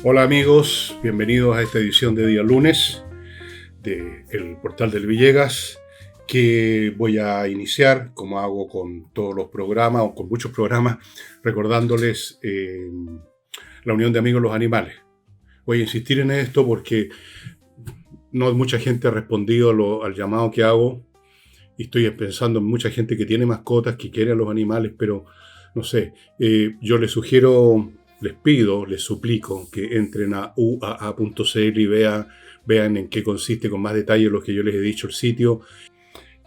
Hola amigos, bienvenidos a esta edición de día lunes del portal del Villegas, que voy a iniciar, como hago con todos los programas o con muchos programas, recordándoles la Unión de Amigos de los Animales. Voy a insistir en esto porque no mucha gente ha respondido al llamado que hago, y estoy pensando en mucha gente que tiene mascotas, que quiere a los animales, pero no sé, yo les sugiero, les pido, les suplico que entren a uaa.cl y vean en qué consiste con más detalle lo que yo les he dicho, el sitio.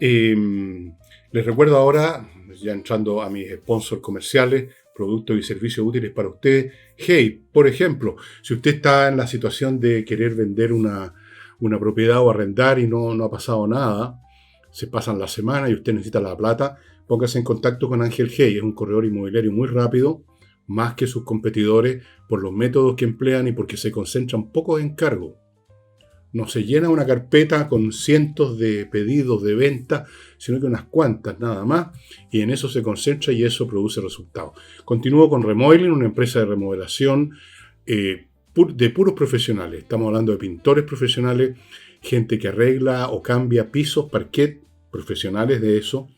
Les recuerdo ahora, ya entrando a mis sponsors comerciales, productos y servicios útiles para ustedes. Hey, por ejemplo, si usted está en la situación de querer vender una propiedad o arrendar y no ha pasado nada, se pasan la semana y usted necesita la plata, póngase en contacto con Ángel Hey. Es un corredor inmobiliario muy rápido, más que sus competidores, por los métodos que emplean y porque se concentran pocos encargos. No se llena una carpeta con cientos de pedidos de venta, sino que unas cuantas nada más, y en eso se concentra y eso produce resultados. Continúo con Remodeling, una empresa de remodelación de puros profesionales. Estamos hablando de pintores profesionales, gente que arregla o cambia pisos, parquet, profesionales de eso,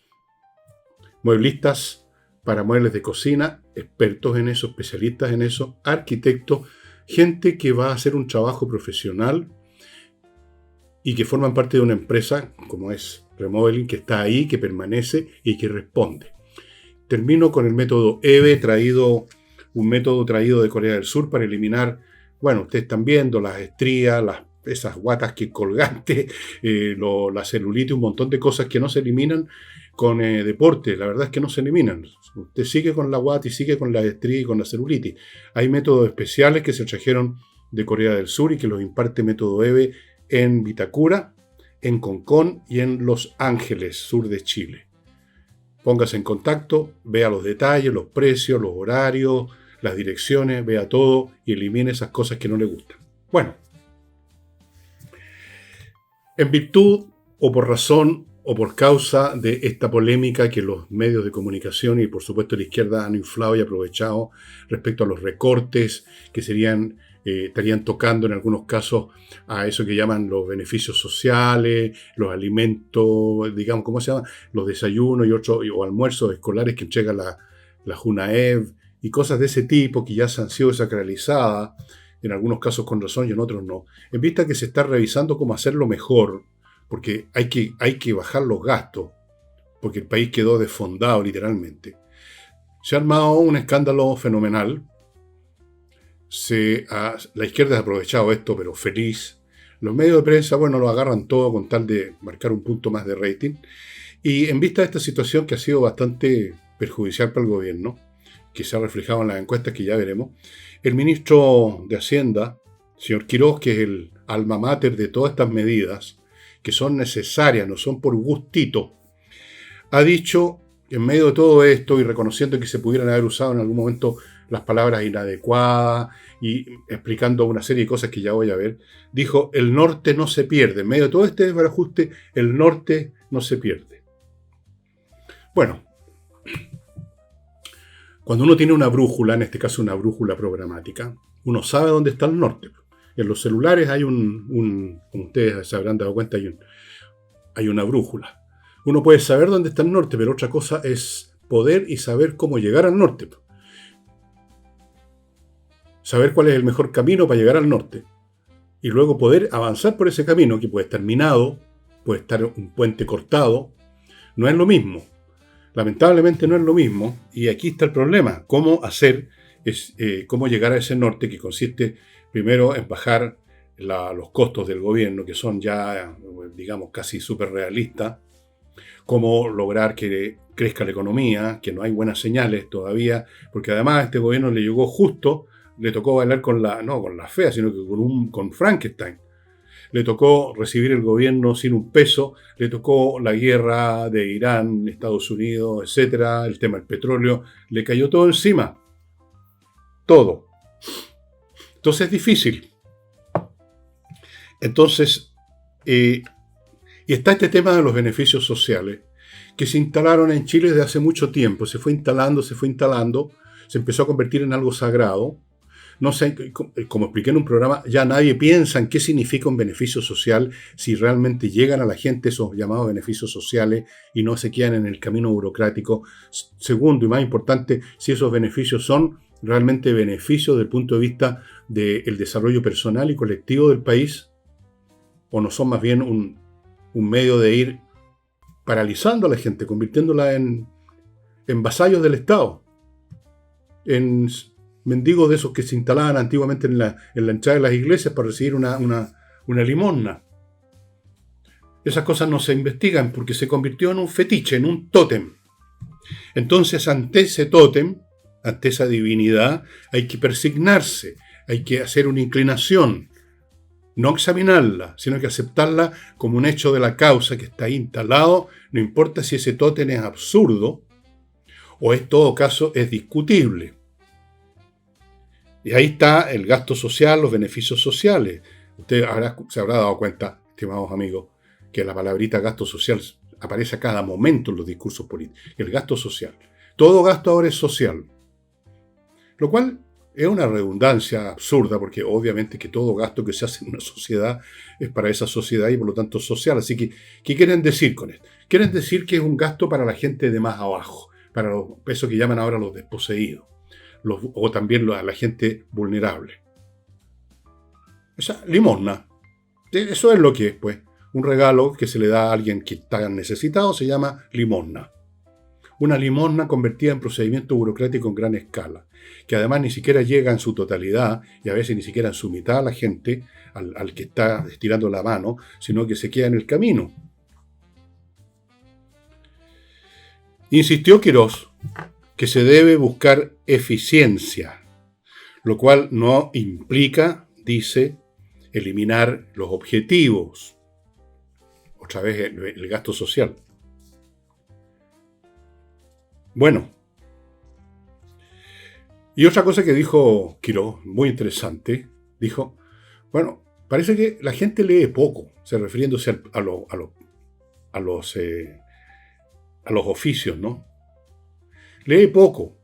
mueblistas para muebles de cocina, expertos en eso, especialistas en eso, arquitectos, gente que va a hacer un trabajo profesional y que forman parte de una empresa como es Remodeling, que está ahí, que permanece y que responde. Termino con el método EVE, un método traído de Corea del Sur para eliminar, bueno, ustedes están viendo las estrías, esas guatas que colgantes, la celulitis, un montón de cosas que no se eliminan con deporte. La verdad es que no se eliminan. Usted sigue con la guata y sigue con la estría y con la celulitis. Hay métodos especiales que se trajeron de Corea del Sur y que los imparte método EVE en Vitacura, en Concón y en Los Ángeles, sur de Chile. Póngase en contacto, vea los detalles, los precios, los horarios, las direcciones, vea todo y elimine esas cosas que no le gustan. Bueno, en virtud o por razón o por causa de esta polémica que los medios de comunicación y por supuesto la izquierda han inflado y aprovechado respecto a los recortes que estarían tocando en algunos casos a eso que llaman los beneficios sociales, los alimentos, digamos, ¿cómo se llama? Los desayunos y otros, o almuerzos escolares que entrega la Junaev y cosas de ese tipo que ya se han sido sacralizadas, en algunos casos con razón y en otros no. En vista que se está revisando cómo hacerlo mejor, porque hay que bajar los gastos, porque el país quedó desfondado literalmente. Se ha armado un escándalo fenomenal. La izquierda ha aprovechado esto, pero feliz. Los medios de prensa, bueno, lo agarran todo con tal de marcar un punto más de rating. Y en vista de esta situación que ha sido bastante perjudicial para el gobierno, que se ha reflejado en las encuestas que ya veremos, el ministro de Hacienda, señor Quirós, que es el alma mater de todas estas medidas, que son necesarias, no son por gustito, ha dicho, en medio de todo esto y reconociendo que se pudieran haber usado en algún momento las palabras inadecuadas y explicando una serie de cosas que ya voy a ver, dijo, el norte no se pierde. En medio de todo este desbarajuste, el norte no se pierde. Bueno, cuando uno tiene una brújula, en este caso una brújula programática, uno sabe dónde está el norte. En los celulares hay como ustedes se habrán dado cuenta, hay una brújula. Uno puede saber dónde está el norte, pero otra cosa es poder y saber cómo llegar al norte. Saber cuál es el mejor camino para llegar al norte. Y luego poder avanzar por ese camino, que puede estar minado, puede estar un puente cortado. No es lo mismo. Lamentablemente no es lo mismo. Y aquí está el problema. ¿Cómo llegar a ese norte, que consiste primero en bajar los costos del gobierno, que son ya, digamos, casi súper realistas? Cómo lograr que crezca la economía, que no hay buenas señales todavía, porque además a este gobierno le llegó justo, le tocó bailar no con la fea, sino que con Frankenstein. Le tocó recibir el gobierno sin un peso, le tocó la guerra de Irán, Estados Unidos, etcétera, el tema del petróleo, le cayó todo encima. Todo. Entonces es difícil. Entonces, y está este tema de los beneficios sociales, que se instalaron en Chile desde hace mucho tiempo. Se fue instalando, se empezó a convertir en algo sagrado. No sé, como expliqué en un programa, ya nadie piensa en qué significa un beneficio social, si realmente llegan a la gente esos llamados beneficios sociales y no se quedan en el camino burocrático. Segundo y más importante, si esos beneficios son realmente beneficios desde el punto de vista del desarrollo personal y colectivo del país, o no son más bien un medio de ir paralizando a la gente, convirtiéndola en vasallos del Estado, en mendigos de esos que se instalaban antiguamente en la entrada de las iglesias para recibir una limosna. Esas cosas no se investigan porque se convirtió en un fetiche, en un tótem. Entonces, ante ese tótem, ante esa divinidad, hay que persignarse, hay que hacer una inclinación, no examinarla, sino que aceptarla como un hecho de la causa que está ahí instalado, no importa si ese tótem es absurdo o en todo caso es discutible. Y ahí está el gasto social, los beneficios sociales. Usted se habrá dado cuenta, estimados amigos, que la palabrita gasto social aparece a cada momento en los discursos políticos. El gasto social. Todo gasto ahora es social. Lo cual es una redundancia absurda, porque obviamente que todo gasto que se hace en una sociedad es para esa sociedad y por lo tanto social. Así que, ¿qué quieren decir con esto? Quieren decir que es un gasto para la gente de más abajo, para eso que llaman ahora los desposeídos. O también a la gente vulnerable. Esa limosna. Eso es lo que es, pues. Un regalo que se le da a alguien que está necesitado se llama limosna. Una limosna convertida en procedimiento burocrático en gran escala, que además ni siquiera llega en su totalidad, y a veces ni siquiera en su mitad a la gente, al que está estirando la mano, sino que se queda en el camino. Insistió Quirós que se debe buscar eficiencia, lo cual no implica, dice, eliminar los objetivos. Otra vez el gasto social. Bueno, y otra cosa que dijo Quirós, muy interesante, dijo, bueno, parece que la gente lee poco, refiriéndose a los oficios, ¿no? Lee poco.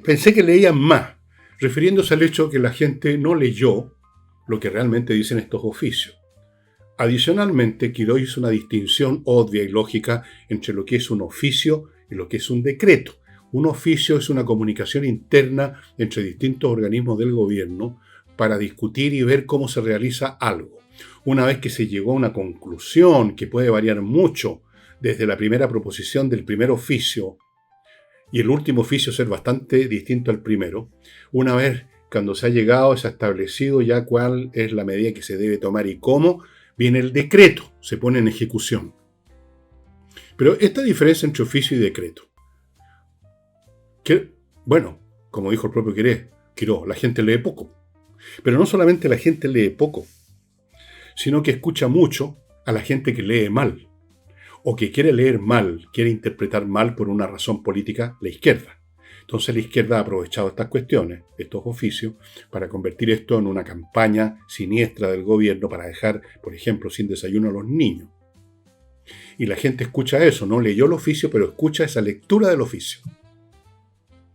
Pensé que leían más, refiriéndose al hecho que la gente no leyó lo que realmente dicen estos oficios. Adicionalmente, Quirós hizo una distinción obvia y lógica entre lo que es un oficio y lo que es un decreto. Un oficio es una comunicación interna entre distintos organismos del gobierno para discutir y ver cómo se realiza algo. Una vez que se llegó a una conclusión que puede variar mucho desde la primera proposición del primer oficio y el último oficio ser bastante distinto al primero, una vez cuando se ha llegado, se ha establecido ya cuál es la medida que se debe tomar y cómo, viene el decreto, se pone en ejecución. Pero esta diferencia entre oficio y decreto, que, bueno, como dijo el propio Quirós, la gente lee poco. Pero no solamente la gente lee poco, sino que escucha mucho a la gente que lee mal, o que quiere leer mal, quiere interpretar mal por una razón política, la izquierda. Entonces la izquierda ha aprovechado estas cuestiones, estos oficios, para convertir esto en una campaña siniestra del gobierno para dejar, por ejemplo, sin desayuno a los niños. Y la gente escucha eso, no leyó el oficio, pero escucha esa lectura del oficio.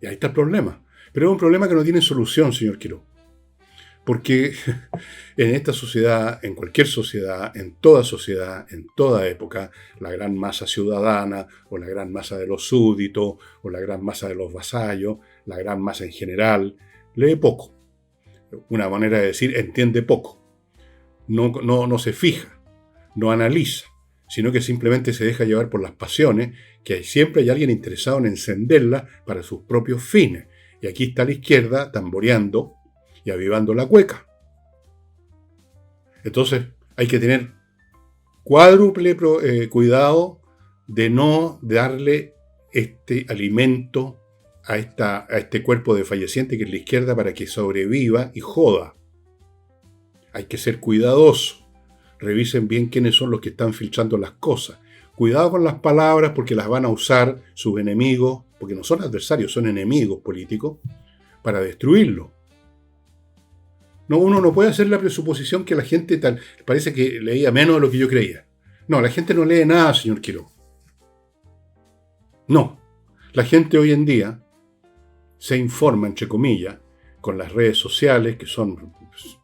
Y ahí está el problema. Pero es un problema que no tiene solución, señor Quirós. Porque en esta sociedad, en cualquier sociedad, en toda época, la gran masa ciudadana, o la gran masa de los súbditos, o la gran masa de los vasallos, la gran masa en general, lee poco. Una manera de decir, entiende poco. No se fija, no analiza, sino que simplemente se deja llevar por las pasiones, que siempre hay alguien interesado en encenderlas para sus propios fines. Y aquí está la izquierda tamboreando y avivando la cueca. Entonces hay que tener cuádruple cuidado de no darle este alimento a este cuerpo de falleciente que es la izquierda para que sobreviva y joda. Hay que ser cuidadoso. Revisen bien quiénes son los que están filtrando las cosas. Cuidado con las palabras porque las van a usar sus enemigos, porque no son adversarios, son enemigos políticos, para destruirlo. No, uno no puede hacer la presuposición que la gente parece que leía menos de lo que yo creía. No, la gente no lee nada, señor Quirós. No, la gente hoy en día se informa, entre comillas, con las redes sociales, que son pues,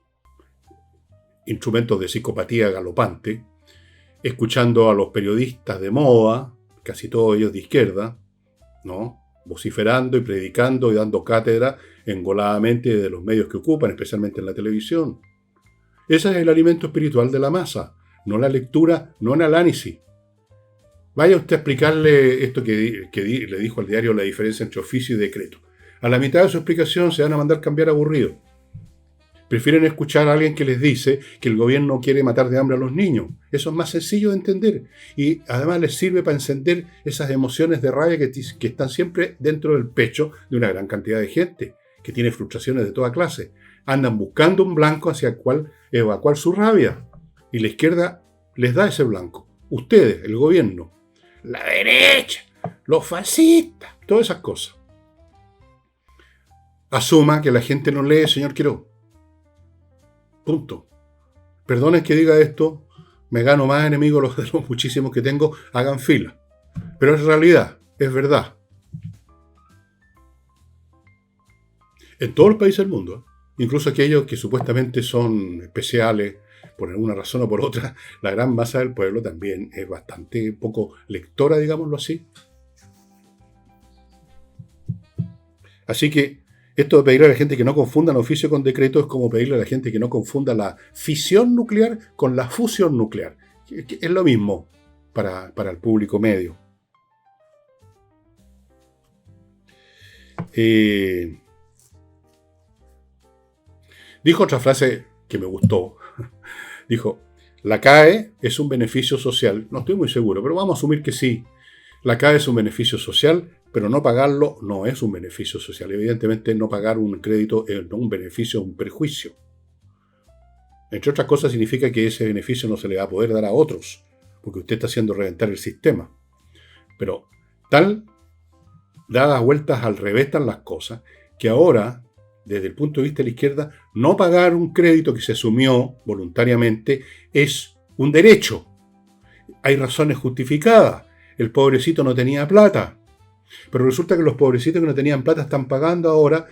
instrumentos de psicopatía galopante, escuchando a los periodistas de moda, casi todos ellos de izquierda, ¿no? Vociferando y predicando y dando cátedra engoladamente de los medios que ocupan, especialmente en la televisión. Ese es el alimento espiritual de la masa, no la lectura, no el análisis. Vaya usted a explicarle esto que le dijo al diario la diferencia entre oficio y decreto. A la mitad de su explicación se van a mandar cambiar aburrido. Prefieren escuchar a alguien que les dice que el gobierno quiere matar de hambre a los niños. Eso es más sencillo de entender. Y además les sirve para encender esas emociones de rabia que están siempre dentro del pecho de una gran cantidad de gente, que tiene frustraciones de toda clase. Andan buscando un blanco hacia el cual evacuar su rabia. Y la izquierda les da ese blanco. Ustedes, el gobierno, la derecha, los fascistas, todas esas cosas. Asuma que la gente no lee, señor Quiroz. Punto. Perdonen que diga esto, me gano más enemigos de los muchísimos que tengo, hagan fila. Pero es realidad, es verdad. En todos los países del mundo, incluso aquellos que supuestamente son especiales, por alguna razón o por otra, la gran masa del pueblo también es bastante poco lectora, digámoslo así. Así que esto de pedirle a la gente que no confundan oficio con decreto es como pedirle a la gente que no confunda la fisión nuclear con la fusión nuclear. Es lo mismo para el público medio. Dijo otra frase que me gustó. Dijo, la CAE es un beneficio social. No estoy muy seguro, pero vamos a asumir que sí. La CAE es un beneficio social, pero no pagarlo no es un beneficio social. Evidentemente, no pagar un crédito es un beneficio, un perjuicio. Entre otras cosas, significa que ese beneficio no se le va a poder dar a otros, porque usted está haciendo reventar el sistema. Pero tal, dadas vueltas al revés están las cosas, que ahora, desde el punto de vista de la izquierda, no pagar un crédito que se asumió voluntariamente es un derecho. Hay razones justificadas. El pobrecito no tenía plata. Pero resulta que los pobrecitos que no tenían plata están pagando ahora,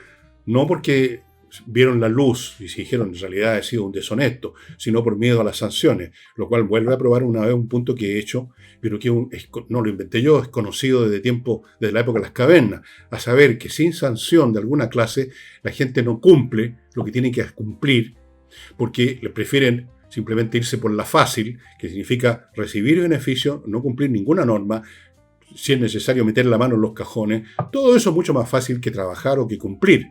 no porque vieron la luz y se dijeron en realidad ha sido un deshonesto, sino por miedo a las sanciones, lo cual vuelve a probar una vez un punto que he hecho, pero que no lo inventé yo, es conocido desde la época de las cavernas, a saber que sin sanción de alguna clase la gente no cumple lo que tiene que cumplir, porque le prefieren simplemente irse por la fácil, que significa recibir beneficio, no cumplir ninguna norma, si es necesario meter la mano en los cajones. Todo eso es mucho más fácil que trabajar o que cumplir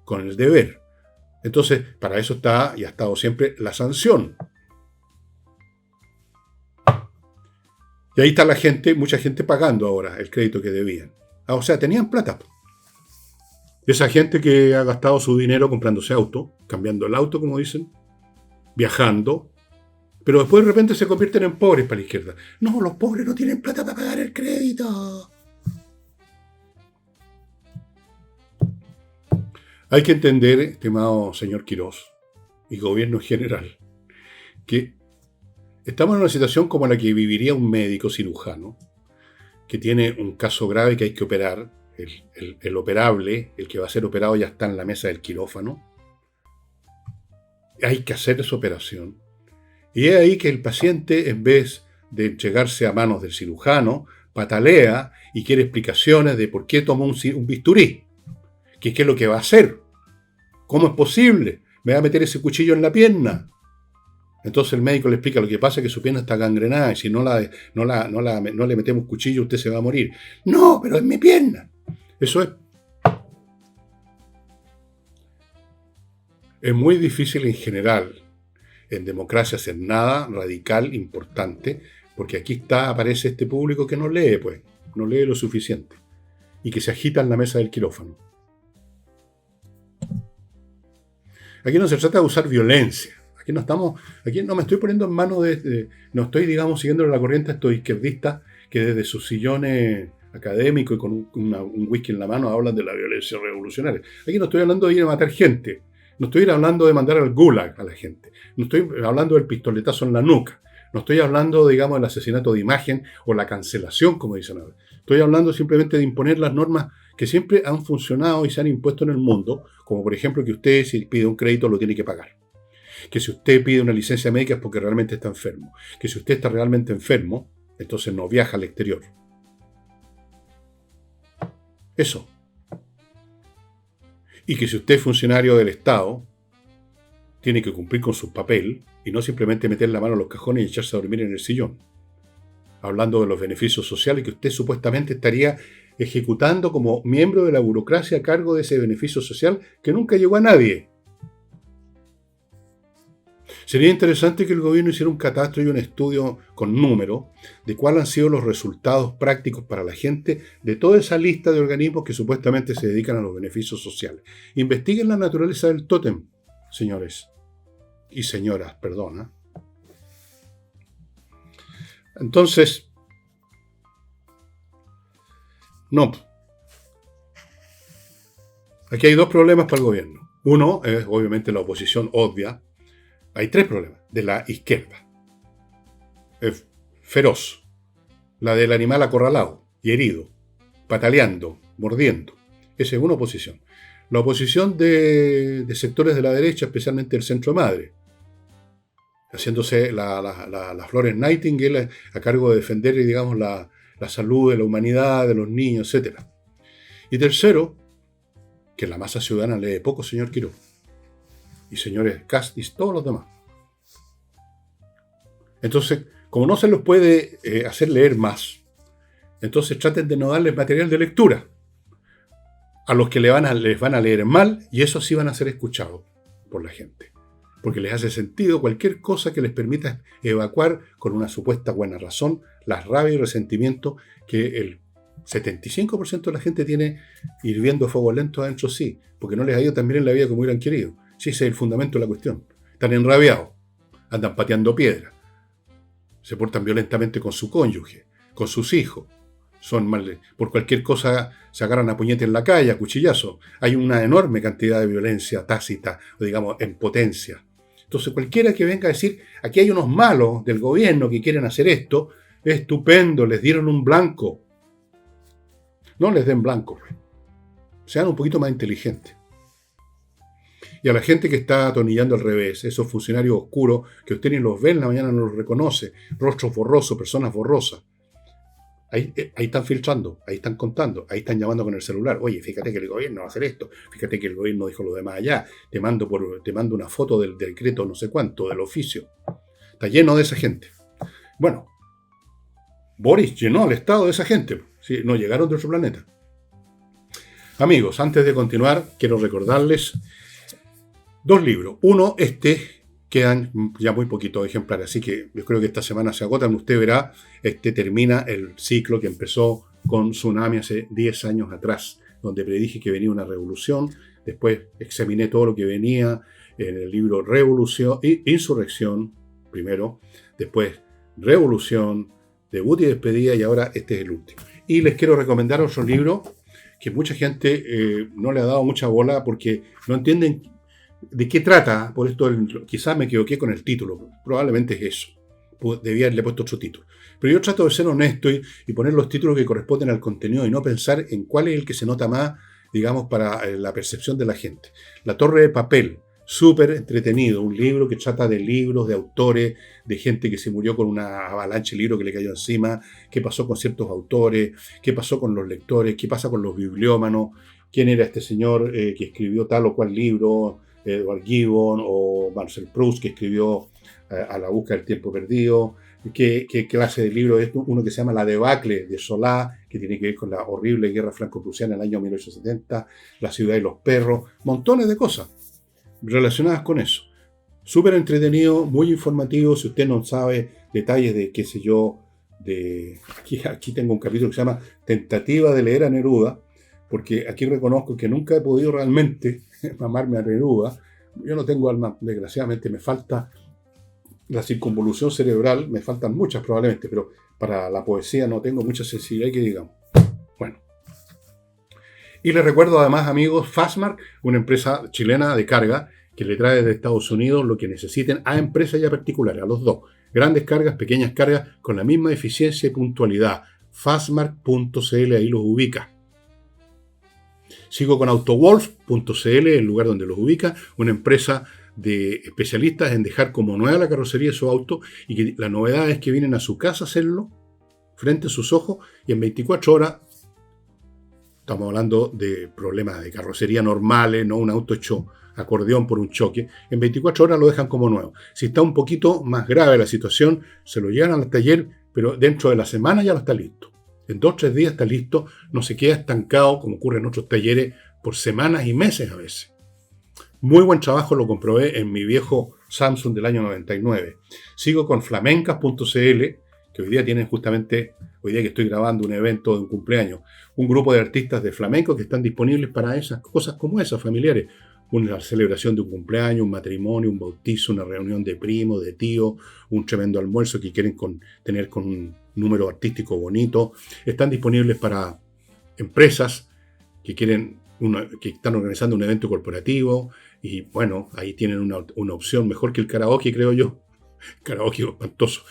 con el deber. Entonces, para eso está y ha estado siempre la sanción. Y ahí está la gente, mucha gente pagando ahora el crédito que debían. O sea, tenían plata. Esa gente que ha gastado su dinero comprándose auto, cambiando el auto, como dicen, viajando, pero después de repente se convierten en pobres para la izquierda. No, los pobres no tienen plata para pagar el crédito. Hay que entender, estimado señor Quiroz y gobierno en general, que estamos en una situación como la que viviría un médico cirujano que tiene un caso grave que hay que operar. El operable, el que va a ser operado ya está en la mesa del quirófano. Hay que hacer esa operación. Y es ahí que el paciente, en vez de entregarse a manos del cirujano, patalea y quiere explicaciones de por qué tomó un bisturí. ¿Qué es lo que va a hacer? ¿Cómo es posible? ¿Me va a meter ese cuchillo en la pierna? Entonces el médico le explica lo que pasa es que su pierna está gangrenada y si no le metemos cuchillo usted se va a morir. No, pero es mi pierna. Eso es. Es muy difícil en general en democracia hacer nada radical, importante, porque aquí aparece este público que no lee, pues, no lee lo suficiente, y que se agita en la mesa del quirófano. Aquí no se trata de usar violencia, aquí no me estoy poniendo en manos no estoy, digamos, siguiendo la corriente a estos izquierdistas que desde sus sillones académicos y con un whisky en la mano hablan de la violencia revolucionaria. Aquí no estoy hablando de ir a matar gente. No estoy hablando de mandar al gulag a la gente. No estoy hablando del pistoletazo en la nuca. No estoy hablando, digamos, del asesinato de imagen o la cancelación, como dicen ahora. Estoy hablando simplemente de imponer las normas que siempre han funcionado y se han impuesto en el mundo, como por ejemplo que usted si pide un crédito lo tiene que pagar. Que si usted pide una licencia médica es porque realmente está enfermo. Que si usted está realmente enfermo, entonces no viaja al exterior. Eso. Y que si usted es funcionario del Estado, tiene que cumplir con su papel y no simplemente meter la mano en los cajones y echarse a dormir en el sillón. Hablando de los beneficios sociales que usted supuestamente estaría ejecutando como miembro de la burocracia a cargo de ese beneficio social que nunca llegó a nadie. Sería interesante que el gobierno hiciera un catastro y un estudio con números de cuáles han sido los resultados prácticos para la gente de toda esa lista de organismos que supuestamente se dedican a los beneficios sociales. Investiguen la naturaleza del tótem, señores y señoras, perdona. Entonces, no. Aquí hay dos problemas para el gobierno. Uno es obviamente la oposición obvia. Hay tres problemas. De la izquierda. Es feroz. La del animal acorralado y herido. Pataleando, mordiendo. Esa es una oposición. La oposición de sectores de la derecha, especialmente el centro madre. Haciéndose la Florence Nightingale a cargo de defender, digamos, la salud de la humanidad, de los niños, etc. Y tercero, que la masa ciudadana lee poco, señor Quiroz. Y señores Kast y todos los demás. Entonces, como no se los puede hacer leer más, entonces traten de no darles material de lectura. A los que les van a leer mal, y eso sí van a ser escuchados por la gente. Porque les hace sentido cualquier cosa que les permita evacuar con una supuesta buena razón las rabias y resentimiento que el 75% de la gente tiene hirviendo a fuego lento adentro sí, porque no les ha ido tan bien en la vida como hubieran querido. Sí, ese es el fundamento de la cuestión. Están enrabiados, andan pateando piedra, se portan violentamente con su cónyuge, con sus hijos. Por cualquier cosa se agarran a puñete en la calle, a cuchillazo. Hay una enorme cantidad de violencia tácita, o digamos, en potencia. Entonces cualquiera que venga a decir, aquí hay unos malos del gobierno que quieren hacer esto, es estupendo, les dieron un blanco. No les den blanco, sean un poquito más inteligentes. Y a la gente que está atornillando al revés, esos funcionarios oscuros que usted ni los ve en la mañana, no los reconoce, rostros borrosos, personas borrosas. Ahí están filtrando, ahí están contando, ahí están llamando con el celular. Oye, fíjate que el gobierno va a hacer esto, fíjate que el gobierno dijo lo demás allá, te mando una foto del decreto no sé cuánto, del oficio. Está lleno de esa gente. Bueno, Boris llenó al Estado de esa gente. ¿Sí? No llegaron de otro planeta. Amigos, antes de continuar, quiero recordarles dos libros. Uno, quedan ya muy poquitos ejemplares, así que yo creo que esta semana se agotan. Usted verá, termina el ciclo que empezó con Tsunami hace 10 años atrás, donde predije que venía una revolución. Después examiné todo lo que venía en el libro Revolución, Insurrección, primero, después Revolución, Debut y Despedida, y ahora este es el último. Y les quiero recomendar otro libro que mucha gente no le ha dado mucha bola porque no entienden ¿de qué trata? Por esto quizás me equivoqué con el título. Probablemente es eso. Debía haberle puesto otro título. Pero yo trato de ser honesto y poner los títulos que corresponden al contenido y no pensar en cuál es el que se nota más, digamos, para la percepción de la gente. La Torre de Papel. Súper entretenido. Un libro que trata de libros, de autores, de gente que se murió con una avalancha de libros que le cayó encima. ¿Qué pasó con ciertos autores? ¿Qué pasó con los lectores? ¿Qué pasa con los bibliómanos? ¿Quién era este señor que escribió tal o cual libro? Edward Gibbon o Marcel Proust, que escribió A la búsqueda del tiempo perdido. ¿Qué clase de libro es? Uno que se llama La debacle de Solá, que tiene que ver con la horrible guerra franco-prusiana en el año 1870, La ciudad y los perros, montones de cosas relacionadas con eso. Súper entretenido, muy informativo. Si usted no sabe detalles de, qué sé yo, aquí tengo un capítulo que se llama Tentativa de leer a Neruda, porque aquí reconozco que nunca he podido realmente mamarme a Neruda. Yo no tengo alma, desgraciadamente me falta la circunvolución cerebral, me faltan muchas probablemente, pero para la poesía no tengo mucha sensibilidad que digamos. Bueno. Y les recuerdo además, amigos, Fastmark, una empresa chilena de carga que le trae de Estados Unidos lo que necesiten a empresas y a particulares, a los dos. Grandes cargas, pequeñas cargas, con la misma eficiencia y puntualidad. Fastmark.cl, ahí los ubica. Sigo con Autowolf.cl, el lugar donde los ubica, una empresa de especialistas en dejar como nueva la carrocería de su auto, y que la novedad es que vienen a su casa a hacerlo frente a sus ojos, y en 24 horas, estamos hablando de problemas de carrocería normales, no un auto hecho acordeón por un choque, en 24 horas lo dejan como nuevo. Si está un poquito más grave la situación, se lo llevan al taller, pero dentro de la semana ya lo está listo. En 2 o 3 días está listo, no se queda estancado como ocurre en otros talleres por semanas y meses a veces. Muy buen trabajo, lo comprobé en mi viejo Samsung del año 99. Sigo con flamencas.cl, que hoy día tienen justamente, hoy día que estoy grabando un evento de un cumpleaños, un grupo de artistas de flamenco que están disponibles para esas cosas como esas, familiares. Una celebración de un cumpleaños, un matrimonio, un bautizo, una reunión de primos, de tíos, un tremendo almuerzo que quieren tener con un número artístico bonito. Están disponibles para empresas que que están organizando un evento corporativo, y bueno, ahí tienen una opción mejor que el karaoke, creo yo. Karaoke espantoso.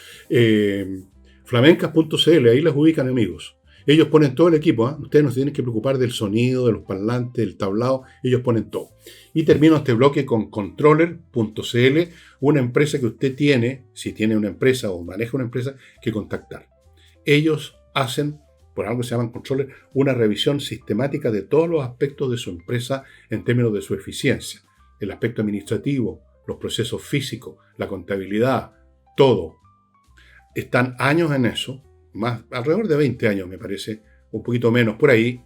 Flamencas.cl, ahí las ubican, amigos. Ellos ponen todo el equipo, ¿eh? Ustedes no se tienen que preocupar del sonido, de los parlantes, del tablado, ellos ponen todo. Y termino este bloque con Controller.cl, una empresa que usted tiene, si tiene una empresa o maneja una empresa, que contactar. Ellos hacen, por algo que se llaman Controller, una revisión sistemática de todos los aspectos de su empresa en términos de su eficiencia. El aspecto administrativo, los procesos físicos, la contabilidad, todo. Están años en eso, más alrededor de 20 años me parece, un poquito menos por ahí.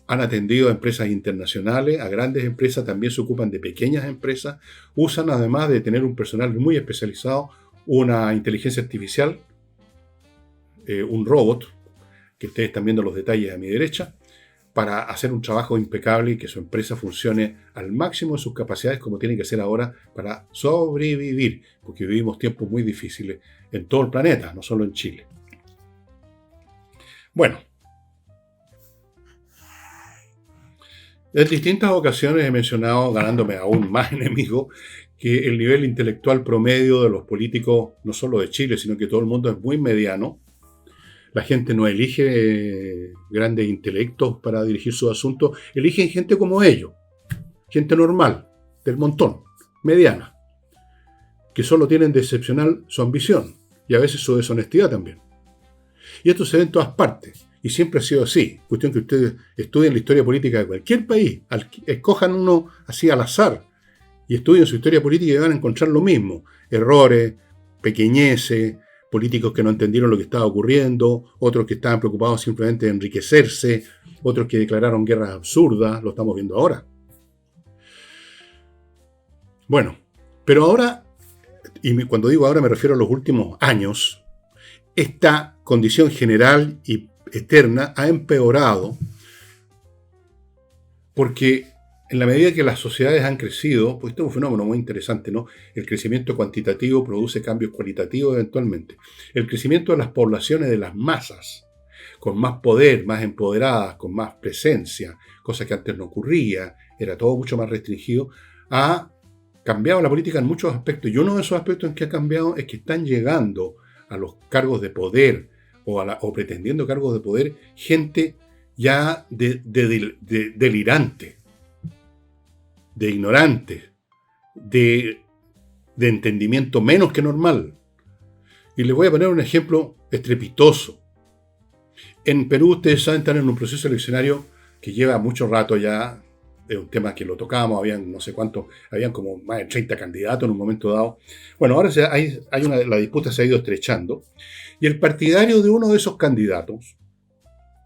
Han atendido a empresas internacionales, a grandes empresas, también se ocupan de pequeñas empresas. Usan, además de tener un personal muy especializado, una inteligencia artificial, un robot, que ustedes están viendo los detalles a mi derecha, para hacer un trabajo impecable y que su empresa funcione al máximo de sus capacidades, como tiene que ser ahora para sobrevivir, porque vivimos tiempos muy difíciles en todo el planeta, no solo en Chile. Bueno, en distintas ocasiones he mencionado, ganándome aún más enemigos, que el nivel intelectual promedio de los políticos, no solo de Chile, sino que todo el mundo, es muy mediano. La gente no elige grandes intelectos para dirigir sus asuntos, eligen gente como ellos, gente normal, del montón, mediana, que solo tienen de excepcional su ambición y a veces su deshonestidad también. Y esto se ve en todas partes, y siempre ha sido así. Cuestión que ustedes estudien la historia política de cualquier país, escojan uno así al azar y estudien su historia política y van a encontrar lo mismo: errores, pequeñeces, políticos que no entendieron lo que estaba ocurriendo, otros que estaban preocupados simplemente de enriquecerse, otros que declararon guerras absurdas, lo estamos viendo ahora. Bueno, pero ahora, y cuando digo ahora me refiero a los últimos años, esta condición general y eterna ha empeorado, porque en la medida que las sociedades han crecido, pues esto es un fenómeno muy interesante, ¿no? El crecimiento cuantitativo produce cambios cualitativos eventualmente. El crecimiento de las poblaciones, de las masas, con más poder, más empoderadas, con más presencia, cosa que antes no ocurría, era todo mucho más restringido, ha cambiado la política en muchos aspectos. Y uno de esos aspectos en que ha cambiado es que están llegando a los cargos de poder o pretendiendo cargos de poder gente ya delirante, de ignorantes, de entendimiento menos que normal. Y les voy a poner un ejemplo estrepitoso. En Perú, ustedes saben, están en un proceso eleccionario que lleva mucho rato ya. Es un tema que lo tocábamos, habían no sé cuántos, habían como más de 30 candidatos en un momento dado. Bueno, ahora la disputa se ha ido estrechando, y el partidario de uno de esos candidatos,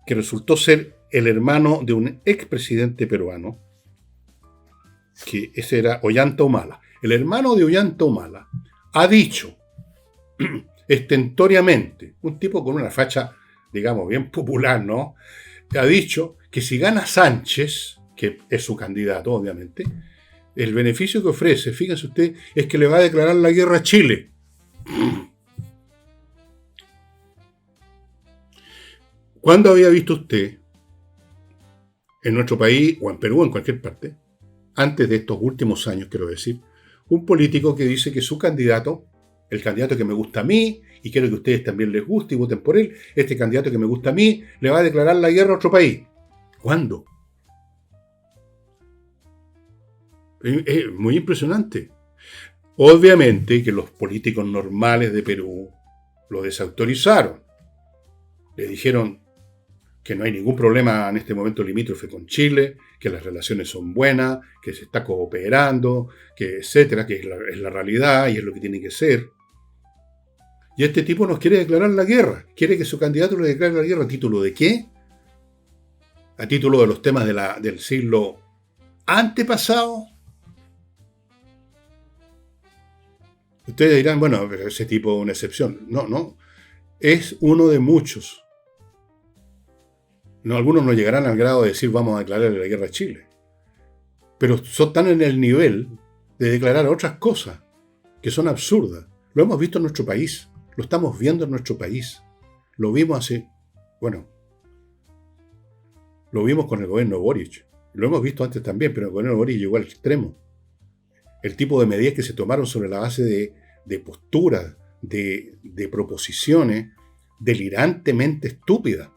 que resultó ser el hermano de un expresidente peruano, que ese era Ollanta Humala. El hermano de Ollanta Humala ha dicho estentoriamente, un tipo con una facha, digamos, bien popular, ¿no? Ha dicho que si gana Sánchez, que es su candidato, obviamente, el beneficio que ofrece, fíjense usted, es que le va a declarar la guerra a Chile. ¿Cuándo había visto usted, en nuestro país, o en Perú, o en cualquier parte, antes de estos últimos años, quiero decir, un político que dice que su candidato El candidato que me gusta a mí, y quiero que a ustedes también les guste y voten por él, este candidato que me gusta a mí le va a declarar la guerra a otro país. ¿Cuándo? Es muy impresionante. Obviamente que los políticos normales de Perú lo desautorizaron. Le dijeron que no hay ningún problema en este momento limítrofe con Chile, que las relaciones son buenas, que se está cooperando, que etcétera, que es la realidad y es lo que tiene que ser. Y este tipo nos quiere declarar la guerra. Quiere que su candidato le declare la guerra. ¿A título de qué? ¿A título de los temas del siglo antepasado? Ustedes dirán, bueno, pero ese tipo es una excepción. No. Es uno de muchos. No, algunos no llegarán al grado de decir vamos a declararle la guerra a Chile. Pero están en el nivel de declarar otras cosas que son absurdas. Lo hemos visto en nuestro país. Lo estamos viendo en nuestro país. Lo vimos lo vimos con el gobierno Boric. Lo hemos visto antes también, pero el gobierno Boric llegó al extremo. El tipo de medidas que se tomaron sobre la base de posturas, de proposiciones delirantemente estúpidas,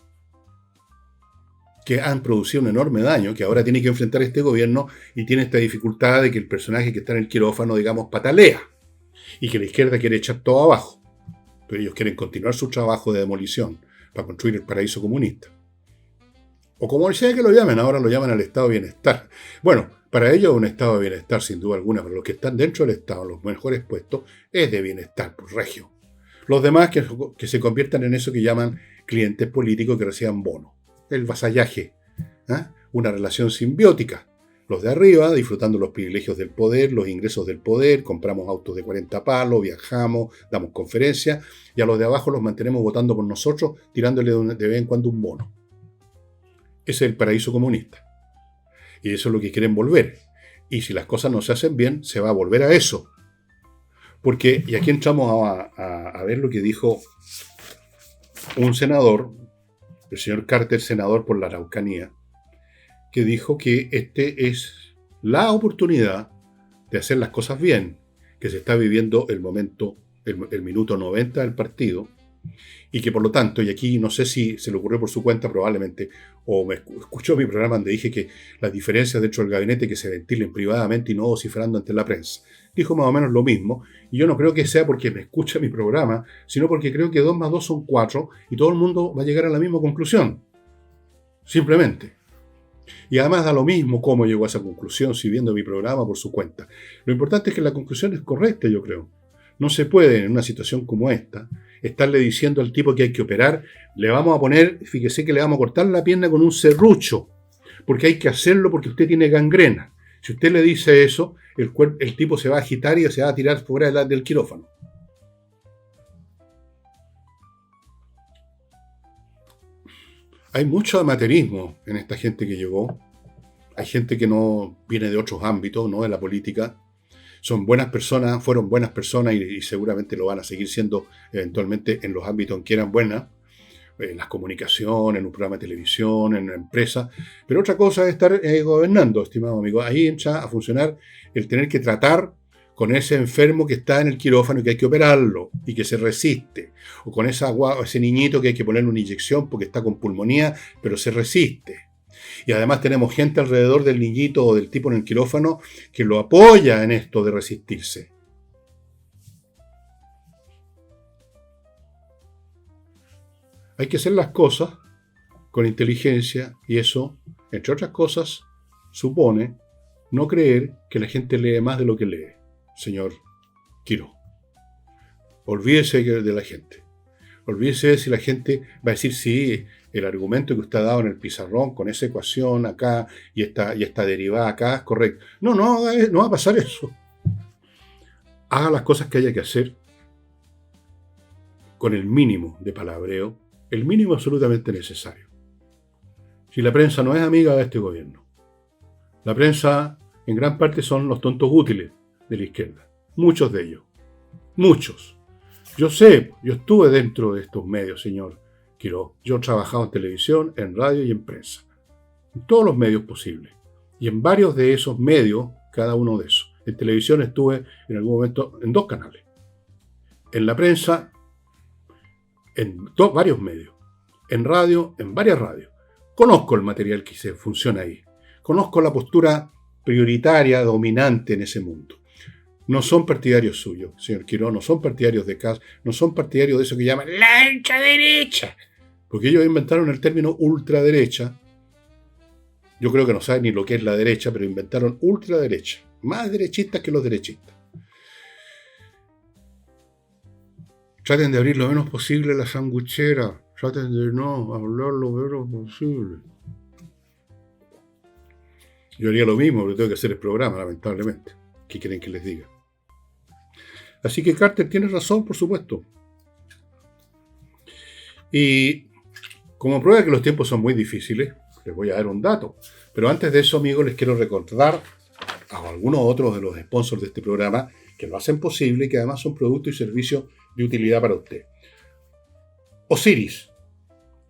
que han producido un enorme daño, que ahora tiene que enfrentar este gobierno y tiene esta dificultad de que el personaje que está en el quirófano, digamos, patalea, y que la izquierda quiere echar todo abajo. Pero ellos quieren continuar su trabajo de demolición para construir el paraíso comunista. O como sea que lo llamen, ahora lo llaman el estado de bienestar. Bueno, para ellos es un estado de bienestar sin duda alguna, pero los que están dentro del estado, los mejores puestos, es de bienestar, pues regio. Los demás que se conviertan en eso que llaman clientes políticos que reciban bonos. El vasallaje, una relación simbiótica. Los de arriba disfrutando los privilegios del poder, los ingresos del poder, compramos autos de 40 palos, viajamos, damos conferencias, y a los de abajo los mantenemos votando por nosotros, tirándole de vez en cuando un bono. Ese es el paraíso comunista. Y eso es lo que quieren volver. Y si las cosas no se hacen bien, se va a volver a eso. Porque, y aquí entramos a ver lo que dijo un senador, el señor Carter, senador por la Araucanía, que dijo que este es la oportunidad de hacer las cosas bien, que se está viviendo el momento, el minuto 90 del partido, y que por lo tanto, y aquí no sé si se le ocurrió por su cuenta probablemente, o me escuchó mi programa donde dije que las diferencias dentro del gabinete que se ventilen privadamente y no vociferando ante la prensa. Dijo más o menos lo mismo, y yo no creo que sea porque me escucha mi programa, sino porque creo que 2 más 2 son 4, y todo el mundo va a llegar a la misma conclusión. Simplemente. Y además da lo mismo cómo llegó a esa conclusión, si viendo mi programa por su cuenta. Lo importante es que la conclusión es correcta, yo creo. No se puede, en una situación como esta, estarle diciendo al tipo que hay que operar, le vamos a poner, fíjese que le vamos a cortar la pierna con un serrucho, porque hay que hacerlo porque usted tiene gangrena. Si usted le dice eso, el tipo se va a agitar y se va a tirar fuera del quirófano. Hay mucho amateurismo en esta gente que llegó. Hay gente que no viene de otros ámbitos, no de la política. Son buenas personas, fueron buenas personas y seguramente lo van a seguir siendo eventualmente en los ámbitos en que eran buenas. En las comunicaciones, en un programa de televisión, en una empresa. Pero otra cosa es estar gobernando, estimado amigo. Ahí entra a funcionar el tener que tratar con ese enfermo que está en el quirófano y que hay que operarlo y que se resiste. O con ese niñito que hay que ponerle una inyección porque está con pulmonía, pero se resiste. Y además tenemos gente alrededor del niñito o del tipo en el quirófano que lo apoya en esto de resistirse. Hay que hacer las cosas con inteligencia y eso, entre otras cosas, supone no creer que la gente lee más de lo que lee, señor Quiró. Olvídese de la gente. Olvídese de si la gente va a decir sí, el argumento que usted ha dado en el pizarrón con esa ecuación acá y esta derivada acá es correcto. No va a pasar eso. Haga las cosas que haya que hacer con el mínimo de palabreo, el mínimo absolutamente necesario. Si la prensa no es amiga de este gobierno, la prensa en gran parte son los tontos útiles de la izquierda. Muchos de ellos. Muchos. Yo sé, yo estuve dentro de estos medios, señor Quiró. Yo he trabajado en televisión, en radio y en prensa. En todos los medios posibles. Y en varios de esos medios, cada uno de esos. En televisión estuve en algún momento en 2 canales. en la prensa, en varios medios, en radio, en varias radios. Conozco el material que se funciona ahí. Conozco la postura prioritaria, dominante en ese mundo. No son partidarios suyos, señor Quirós, no son partidarios de Kast, no son partidarios de eso que llaman la ultraderecha. Porque ellos inventaron el término ultraderecha. Yo creo que no saben ni lo que es la derecha, pero inventaron ultraderecha. Más derechistas que los derechistas. Traten de abrir lo menos posible la sanguchera. Traten de no hablar lo menos posible. Yo haría lo mismo, pero tengo que hacer el programa, lamentablemente. ¿Qué quieren que les diga? Así que Carter tiene razón, por supuesto. Y como prueba de que los tiempos son muy difíciles, les voy a dar un dato. Pero antes de eso, amigos, les quiero recordar a algunos otros de los sponsors de este programa que lo hacen posible y que además son productos y servicios de utilidad para usted. Osiris,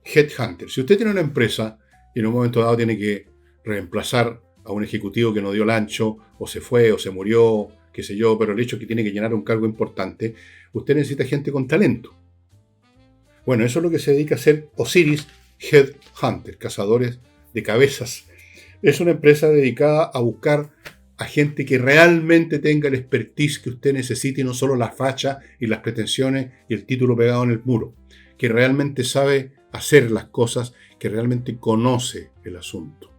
Headhunter. Si usted tiene una empresa y en un momento dado tiene que reemplazar a un ejecutivo que no dio el ancho, o se fue, o se murió, qué sé yo, pero el hecho es que tiene que llenar un cargo importante, usted necesita gente con talento. Bueno, eso es lo que se dedica a hacer Osiris Headhunter, cazadores de cabezas. Es una empresa dedicada a buscar a gente que realmente tenga el expertise que usted necesite y no solo la facha y las pretensiones y el título pegado en el muro, que realmente sabe hacer las cosas, que realmente conoce el asunto.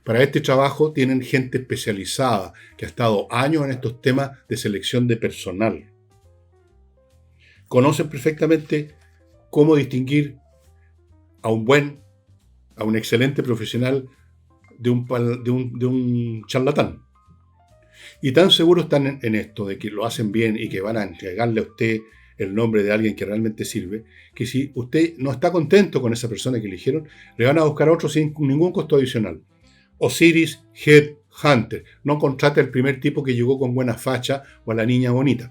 Para este trabajo tienen gente especializada que ha estado años en estos temas de selección de personal. Conocen perfectamente cómo distinguir a un excelente profesional de un charlatán. Y tan seguros están en esto, de que lo hacen bien y que van a entregarle a usted el nombre de alguien que realmente sirve, que si usted no está contento con esa persona que eligieron, le van a buscar a otro sin ningún costo adicional. Osiris Headhunter. No contrate al primer tipo que llegó con buena facha o a la niña bonita.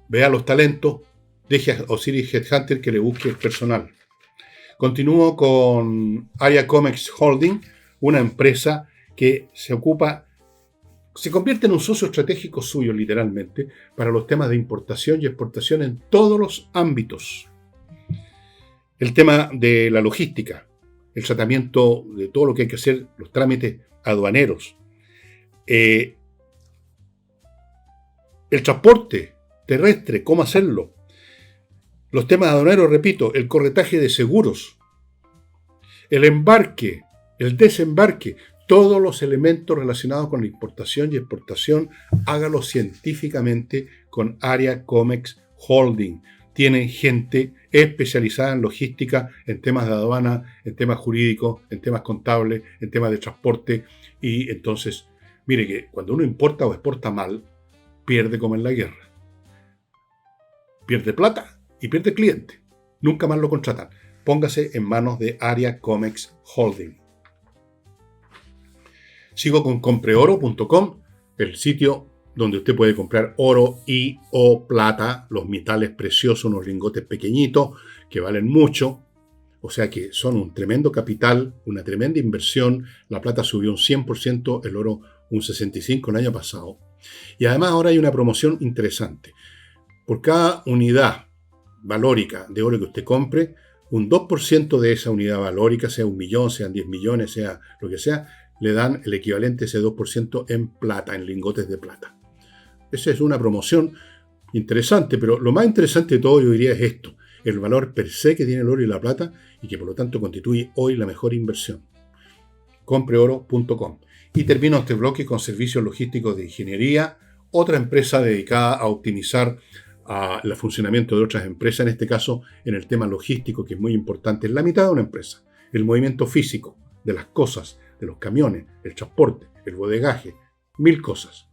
Vea los talentos, deje a Osiris Headhunter que le busque el personal. Continúo con Area Comex Holding, una empresa que se convierte en un socio estratégico suyo, literalmente, para los temas de importación y exportación en todos los ámbitos. El tema de la logística, el tratamiento de todo lo que hay que hacer, los trámites aduaneros, el transporte terrestre, cómo hacerlo, los temas aduaneros, repito, el corretaje de seguros, el embarque, el desembarque, todos los elementos relacionados con la importación y exportación, hágalo científicamente con Area Comex Holding. Tienen gente especializada en logística, en temas de aduana, en temas jurídicos, en temas contables, en temas de transporte. Y entonces, mire que cuando uno importa o exporta mal, pierde como en la guerra. Pierde plata y pierde cliente. Nunca más lo contratan. Póngase en manos de Area Comex Holding. Sigo con compreoro.com, el sitio donde usted puede comprar oro y o plata, los metales preciosos, unos lingotes pequeñitos que valen mucho, o sea que son un tremendo capital, una tremenda inversión. La plata subió un 100%, el oro un 65% el año pasado. Y además ahora hay una promoción interesante. Por cada unidad valórica de oro que usted compre, un 2% de esa unidad valórica, sea 1 millón, sean 10 millones, sea lo que sea, le dan el equivalente a ese 2% en plata, en lingotes de plata. Esa es una promoción interesante, pero lo más interesante de todo yo diría es esto, el valor per se que tiene el oro y la plata y que por lo tanto constituye hoy la mejor inversión. Compreoro.com. Y termino este bloque con servicios logísticos de ingeniería, otra empresa dedicada a optimizar el funcionamiento de otras empresas, en este caso en el tema logístico, que es muy importante, es la mitad de una empresa, el movimiento físico de las cosas, de los camiones, el transporte, el bodegaje, 1000 cosas.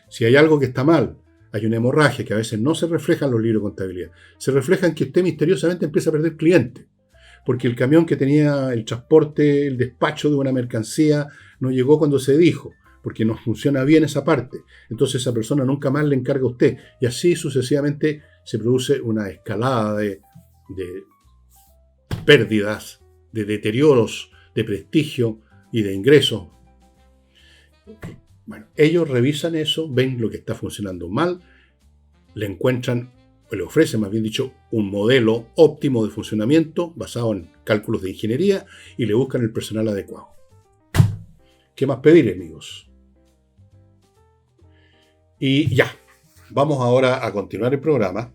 Si hay algo que está mal, hay una hemorragia que a veces no se refleja en los libros de contabilidad, se refleja en que usted misteriosamente empieza a perder clientes, porque el camión que tenía el transporte, el despacho de una mercancía, no llegó cuando se dijo, porque no funciona bien esa parte. Entonces esa persona nunca más le encarga a usted. Y así sucesivamente se produce una escalada de pérdidas, de deterioros, de prestigio y de ingresos. Bueno, ellos revisan eso, ven lo que está funcionando mal le encuentran, o le ofrecen, más bien dicho, un modelo óptimo de funcionamiento basado en cálculos de ingeniería y le buscan el personal adecuado. ¿Qué más pedir, amigos? Y ya, vamos ahora a continuar el programa.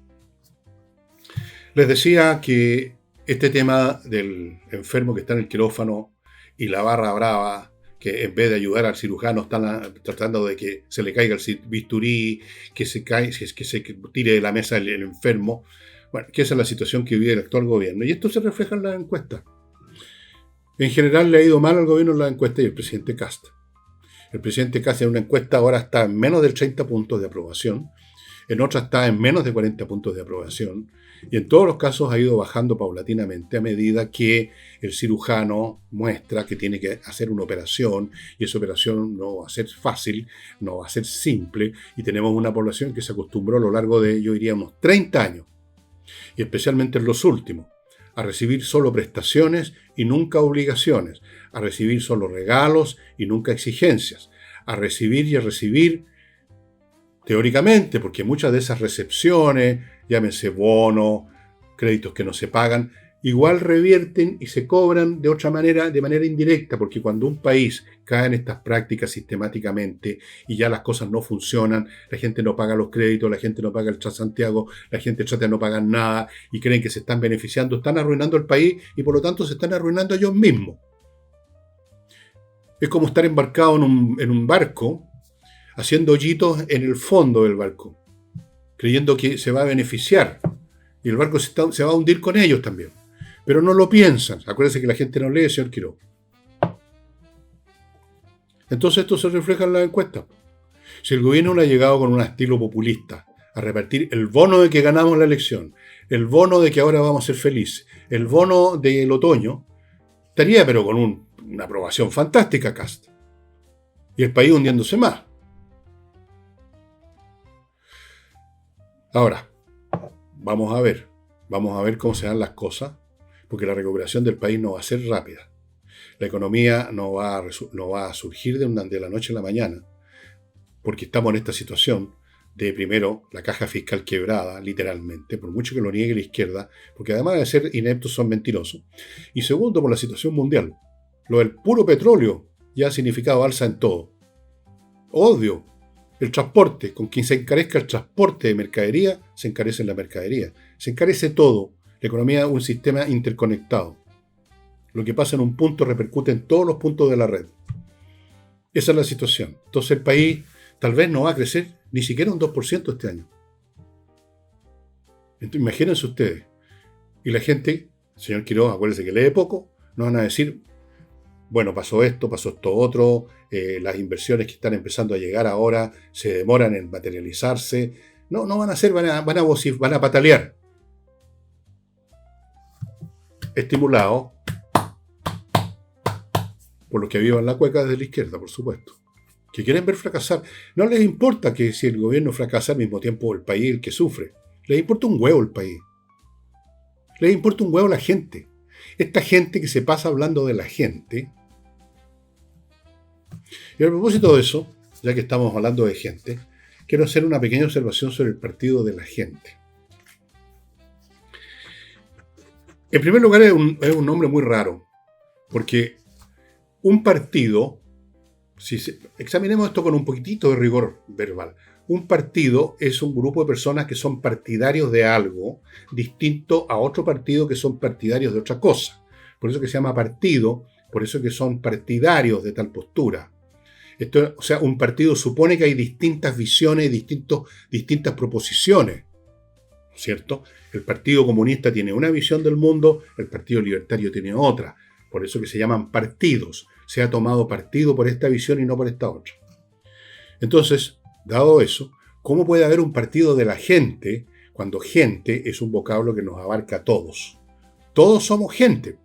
Les decía que este tema del enfermo que está en el quirófano y la barra brava, que en vez de ayudar al cirujano están tratando de que se le caiga el bisturí, que se tire de la mesa el enfermo. Bueno, que esa es la situación que vive el actual gobierno. Y esto se refleja en las encuestas. En general le ha ido mal al gobierno en las encuestas y el presidente Kast. El presidente Kast en una encuesta ahora está en menos del 30 puntos de aprobación, en otra está en menos de 40 puntos de aprobación, y en todos los casos ha ido bajando paulatinamente a medida que el cirujano muestra que tiene que hacer una operación, y esa operación no va a ser fácil, no va a ser simple, y tenemos una población que se acostumbró a lo largo de, yo diría, unos 30 años, y especialmente en los últimos, a recibir solo prestaciones y nunca obligaciones, a recibir solo regalos y nunca exigencias, a recibir y a recibir teóricamente, porque muchas de esas recepciones, llámense bonos, créditos que no se pagan, igual revierten y se cobran de otra manera, de manera indirecta, porque cuando un país cae en estas prácticas sistemáticamente y ya las cosas no funcionan, la gente no paga los créditos, la gente no paga el Transantiago, la gente trata de no pagar nada y creen que se están beneficiando, están arruinando el país y por lo tanto se están arruinando ellos mismos. Es como estar embarcado en un barco, haciendo hoyitos en el fondo del barco, creyendo que se va a beneficiar. Y el barco se va a hundir con ellos también. Pero no lo piensan. Acuérdense que la gente no lee, señor Quiroga. Entonces esto se refleja en las encuestas. Si el gobierno no ha llegado con un estilo populista a repartir el bono de que ganamos la elección, el bono de que ahora vamos a ser felices, el bono del otoño, estaría pero con una aprobación fantástica, Kast. Y el país hundiéndose más. Ahora, vamos a ver cómo se dan las cosas, porque la recuperación del país no va a ser rápida. La economía no va a surgir de la noche a la mañana, porque estamos en esta situación de, primero, la caja fiscal quebrada, literalmente, por mucho que lo niegue la izquierda, porque además de ser ineptos son mentirosos. Y segundo, por la situación mundial. Lo del puro petróleo ya ha significado alza en todo. Odio. El transporte, con quien se encarezca el transporte de mercadería, se encarece la mercadería. Se encarece todo. La economía es un sistema interconectado. Lo que pasa en un punto repercute en todos los puntos de la red. Esa es la situación. Entonces el país tal vez no va a crecer ni siquiera un 2% este año. Entonces, imagínense ustedes. Y la gente, señor Quiroga, acuérdense que lee poco, no van a decir, bueno, pasó esto otro, las inversiones que están empezando a llegar ahora se demoran en materializarse. No van a hacer, van a patalear. Estimulado por los que vivan la cueca desde la izquierda, por supuesto. Que quieren ver fracasar. No les importa que si el gobierno fracasa al mismo tiempo el país el que sufre. Les importa un huevo el país. Les importa un huevo la gente. Esta gente que se pasa hablando de la gente. Y a propósito de eso, ya que estamos hablando de gente, quiero hacer una pequeña observación sobre el partido de la gente. En primer lugar, es un nombre muy raro, porque un partido, examinemos esto con un poquitito de rigor verbal, un partido es un grupo de personas que son partidarios de algo distinto a otro partido que son partidarios de otra cosa. Por eso que se llama partido, por eso que son partidarios de tal postura. O sea, un partido supone que hay distintas visiones y distintas proposiciones, ¿cierto? El Partido Comunista tiene una visión del mundo, el Partido Libertario tiene otra. Por eso que se llaman partidos. Se ha tomado partido por esta visión y no por esta otra. Entonces, dado eso, ¿cómo puede haber un partido de la gente cuando gente es un vocablo que nos abarca a todos? Todos somos gente.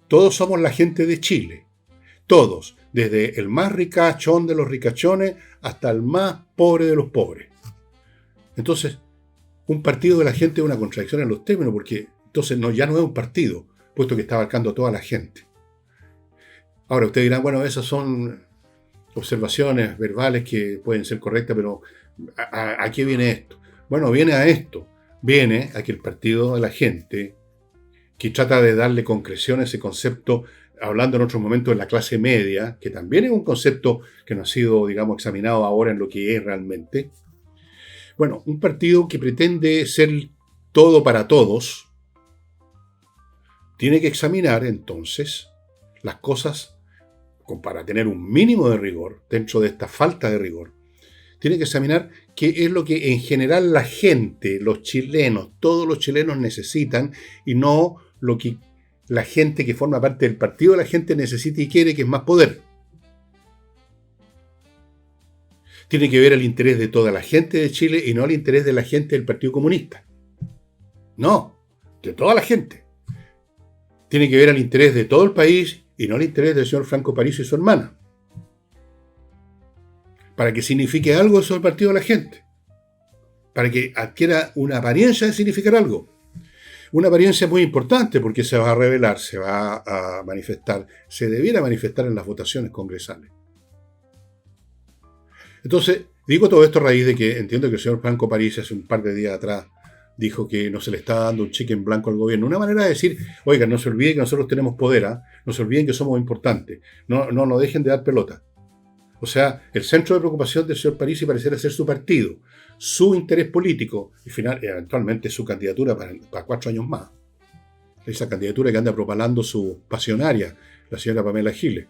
Todos somos la gente de Chile. Todos, desde el más ricachón de los ricachones hasta el más pobre de los pobres. Entonces, un partido de la gente es una contradicción en los términos, porque entonces ya no es un partido, puesto que está abarcando a toda la gente. Ahora, ustedes dirán, bueno, esas son observaciones verbales que pueden ser correctas, pero ¿a qué viene esto? Bueno, viene a esto. Viene a que el partido de la gente, que trata de darle concreción a ese concepto, hablando en otros momentos de la clase media, que también es un concepto que no ha sido, digamos, examinado ahora en lo que es realmente. Bueno, un partido que pretende ser todo para todos, tiene que examinar entonces las cosas para tener un mínimo de rigor dentro de esta falta de rigor. Tiene que examinar qué es lo que en general la gente, los chilenos, todos los chilenos necesitan y no lo que la gente que forma parte del partido de la gente necesita y quiere, que es más poder. Tiene que ver el interés de toda la gente de Chile y no el interés de la gente del Partido Comunista. No, de toda la gente. Tiene que ver el interés de todo el país y no el interés del señor Franco París y su hermana. Para que signifique algo eso el partido de la gente. Para que adquiera una apariencia de significar algo. Una apariencia muy importante porque se va a revelar, se va a manifestar, se debiera manifestar en las votaciones congresales. Entonces, digo todo esto a raíz de que entiendo que el señor Franco París hace un par de días atrás dijo que no se le estaba dando un cheque en blanco al gobierno. Una manera de decir, oigan, no se olviden que nosotros tenemos poder, no se olviden que somos importantes, no nos dejen de dar pelota. O sea, el centro de preocupación del señor Parisi pareciera ser su partido, su interés político y eventualmente su candidatura para 4 años más. Esa candidatura que anda propalando su pasionaria, la señora Pamela Giles.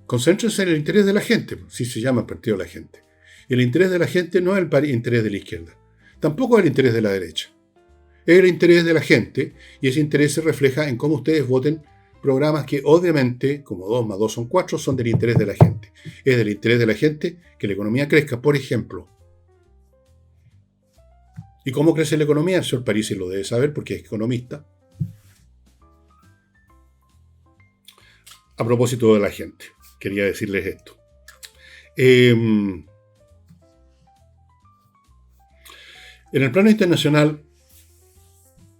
Concéntrense en el interés de la gente, si se llama el partido de la gente. Y el interés de la gente no es el interés de la izquierda, tampoco es el interés de la derecha. Es el interés de la gente y ese interés se refleja en cómo ustedes voten programas que obviamente, como 2 más 2 son 4, son del interés de la gente. Es del interés de la gente que la economía crezca, por ejemplo. ¿Y cómo crece la economía? El señor Parisi lo debe saber porque es economista. A propósito de la gente, quería decirles esto. En el plano internacional,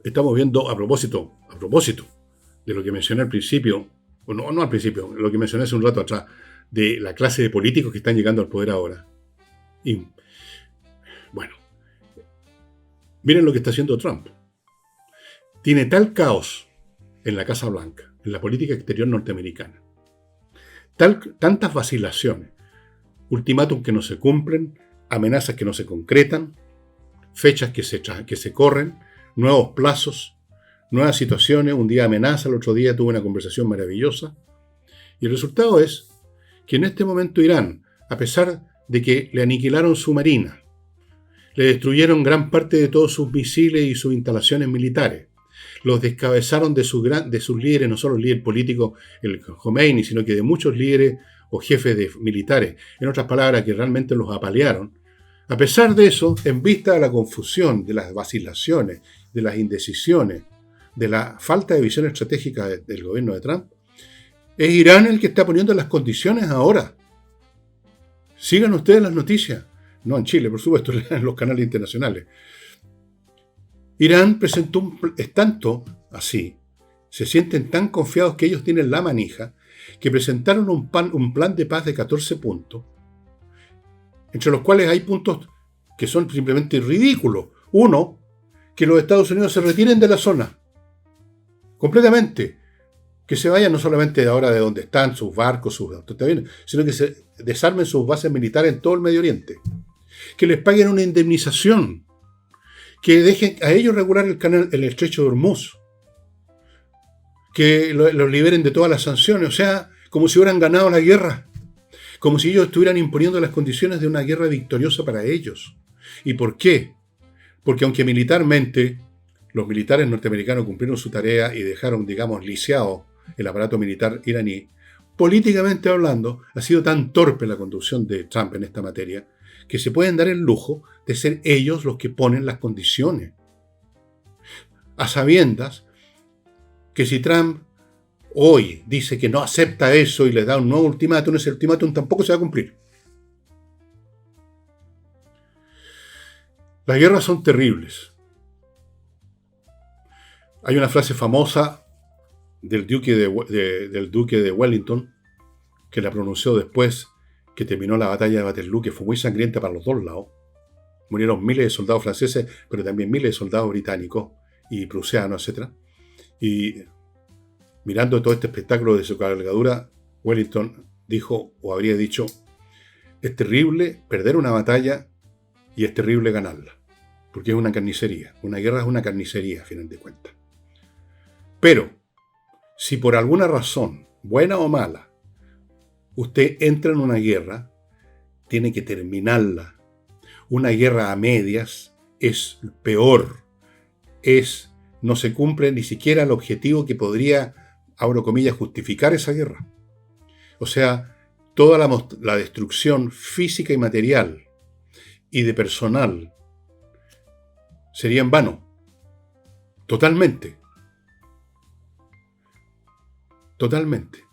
estamos viendo, a propósito de lo que mencioné al principio, o no al principio, lo que mencioné hace un rato atrás, de la clase de políticos que están llegando al poder ahora. Y, bueno, miren lo que está haciendo Trump. Tiene tal caos en la Casa Blanca, en la política exterior norteamericana, tantas vacilaciones, ultimátum que no se cumplen, amenazas que no se concretan, fechas que se corren, nuevos plazos, nuevas situaciones, un día amenaza, el otro día tuvo una conversación maravillosa. Y el resultado es que en este momento Irán, a pesar de que le aniquilaron su marina, le destruyeron gran parte de todos sus misiles y sus instalaciones militares, los descabezaron de sus líderes, no solo el líder político, el Khomeini, sino que de muchos líderes o jefes militares, en otras palabras, que realmente los apalearon. A pesar de eso, en vista de la confusión, de las vacilaciones, de las indecisiones, de la falta de visión estratégica del gobierno de Trump, es Irán el que está poniendo las condiciones ahora. Sigan ustedes las noticias. No en Chile, por supuesto, en los canales internacionales. Irán presentó es tanto así, se sienten tan confiados que ellos tienen la manija, que presentaron un plan de paz de 14 puntos, entre los cuales hay puntos que son simplemente ridículos. Uno, que los Estados Unidos se retiren de la zona, completamente. Que se vayan no solamente de ahora de donde están, sus barcos, sus automóviles, sino que se desarmen sus bases militares en todo el Medio Oriente. Que les paguen una indemnización. Que dejen a ellos regular el estrecho de Hormuz. Que los liberen de todas las sanciones. O sea, como si hubieran ganado la guerra. Como si ellos estuvieran imponiendo las condiciones de una guerra victoriosa para ellos. ¿Y por qué? Porque aunque militarmente los militares norteamericanos cumplieron su tarea y dejaron, digamos, lisiado el aparato militar iraní, políticamente hablando, ha sido tan torpe la conducción de Trump en esta materia que se pueden dar el lujo de ser ellos los que ponen las condiciones. A sabiendas que si Trump hoy dice que no acepta eso y le da un nuevo ultimátum, ese ultimátum tampoco se va a cumplir. Las guerras son terribles. Hay una frase famosa del duque de Wellington, que la pronunció después que terminó la batalla de Waterloo, que fue muy sangrienta para los dos lados. Murieron miles de soldados franceses, pero también miles de soldados británicos y prusianos, etc. Y mirando todo este espectáculo de su cabalgadura, Wellington dijo, o habría dicho, es terrible perder una batalla y es terrible ganarla, porque es una carnicería. Una guerra es una carnicería, a final de cuentas. Pero, si por alguna razón, buena o mala, usted entra en una guerra, tiene que terminarla. Una guerra a medias es peor. No se cumple ni siquiera el objetivo que podría, abro comillas, justificar esa guerra. O sea, toda la destrucción física y material y de personal sería en vano. Totalmente. Totalmente.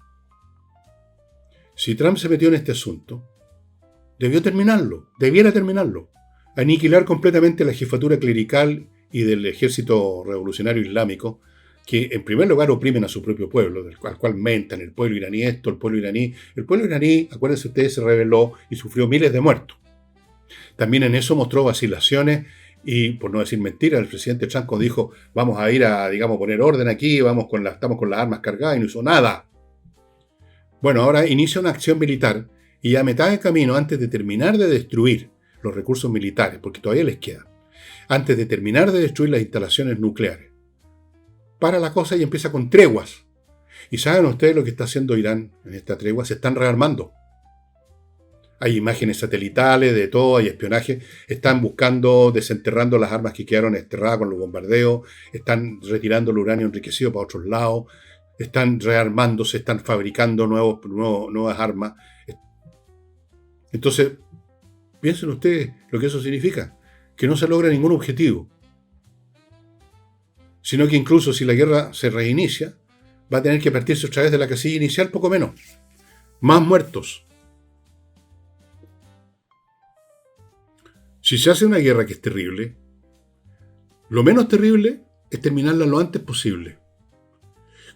Si Trump se metió en este asunto, debiera terminarlo. Aniquilar completamente la jefatura clerical y del ejército revolucionario islámico, que en primer lugar oprimen a su propio pueblo, al cual mentan, el pueblo iraní esto, el pueblo iraní. El pueblo iraní, acuérdense ustedes, se rebeló y sufrió miles de muertos. También en eso mostró vacilaciones y, por no decir mentiras, el presidente Trump dijo, vamos a ir a, poner orden aquí, estamos con las armas cargadas, y no hizo nada. Bueno, ahora inicia una acción militar y a mitad de camino, antes de terminar de destruir los recursos militares, porque todavía les queda, antes de terminar de destruir las instalaciones nucleares, para la cosa y empieza con treguas. ¿Y saben ustedes lo que está haciendo Irán en esta tregua? Se están rearmando. Hay imágenes satelitales de todo, hay espionaje. Están buscando, desenterrando las armas que quedaron enterradas con los bombardeos. Están retirando el uranio enriquecido para otros lados. Están rearmándose, están fabricando nuevas armas. Entonces, piensen ustedes lo que eso significa. Que no se logra ningún objetivo. Sino que incluso si la guerra se reinicia, va a tener que partirse otra vez de la casilla inicial, poco menos. Más muertos. Si se hace una guerra que es terrible, lo menos terrible es terminarla lo antes posible.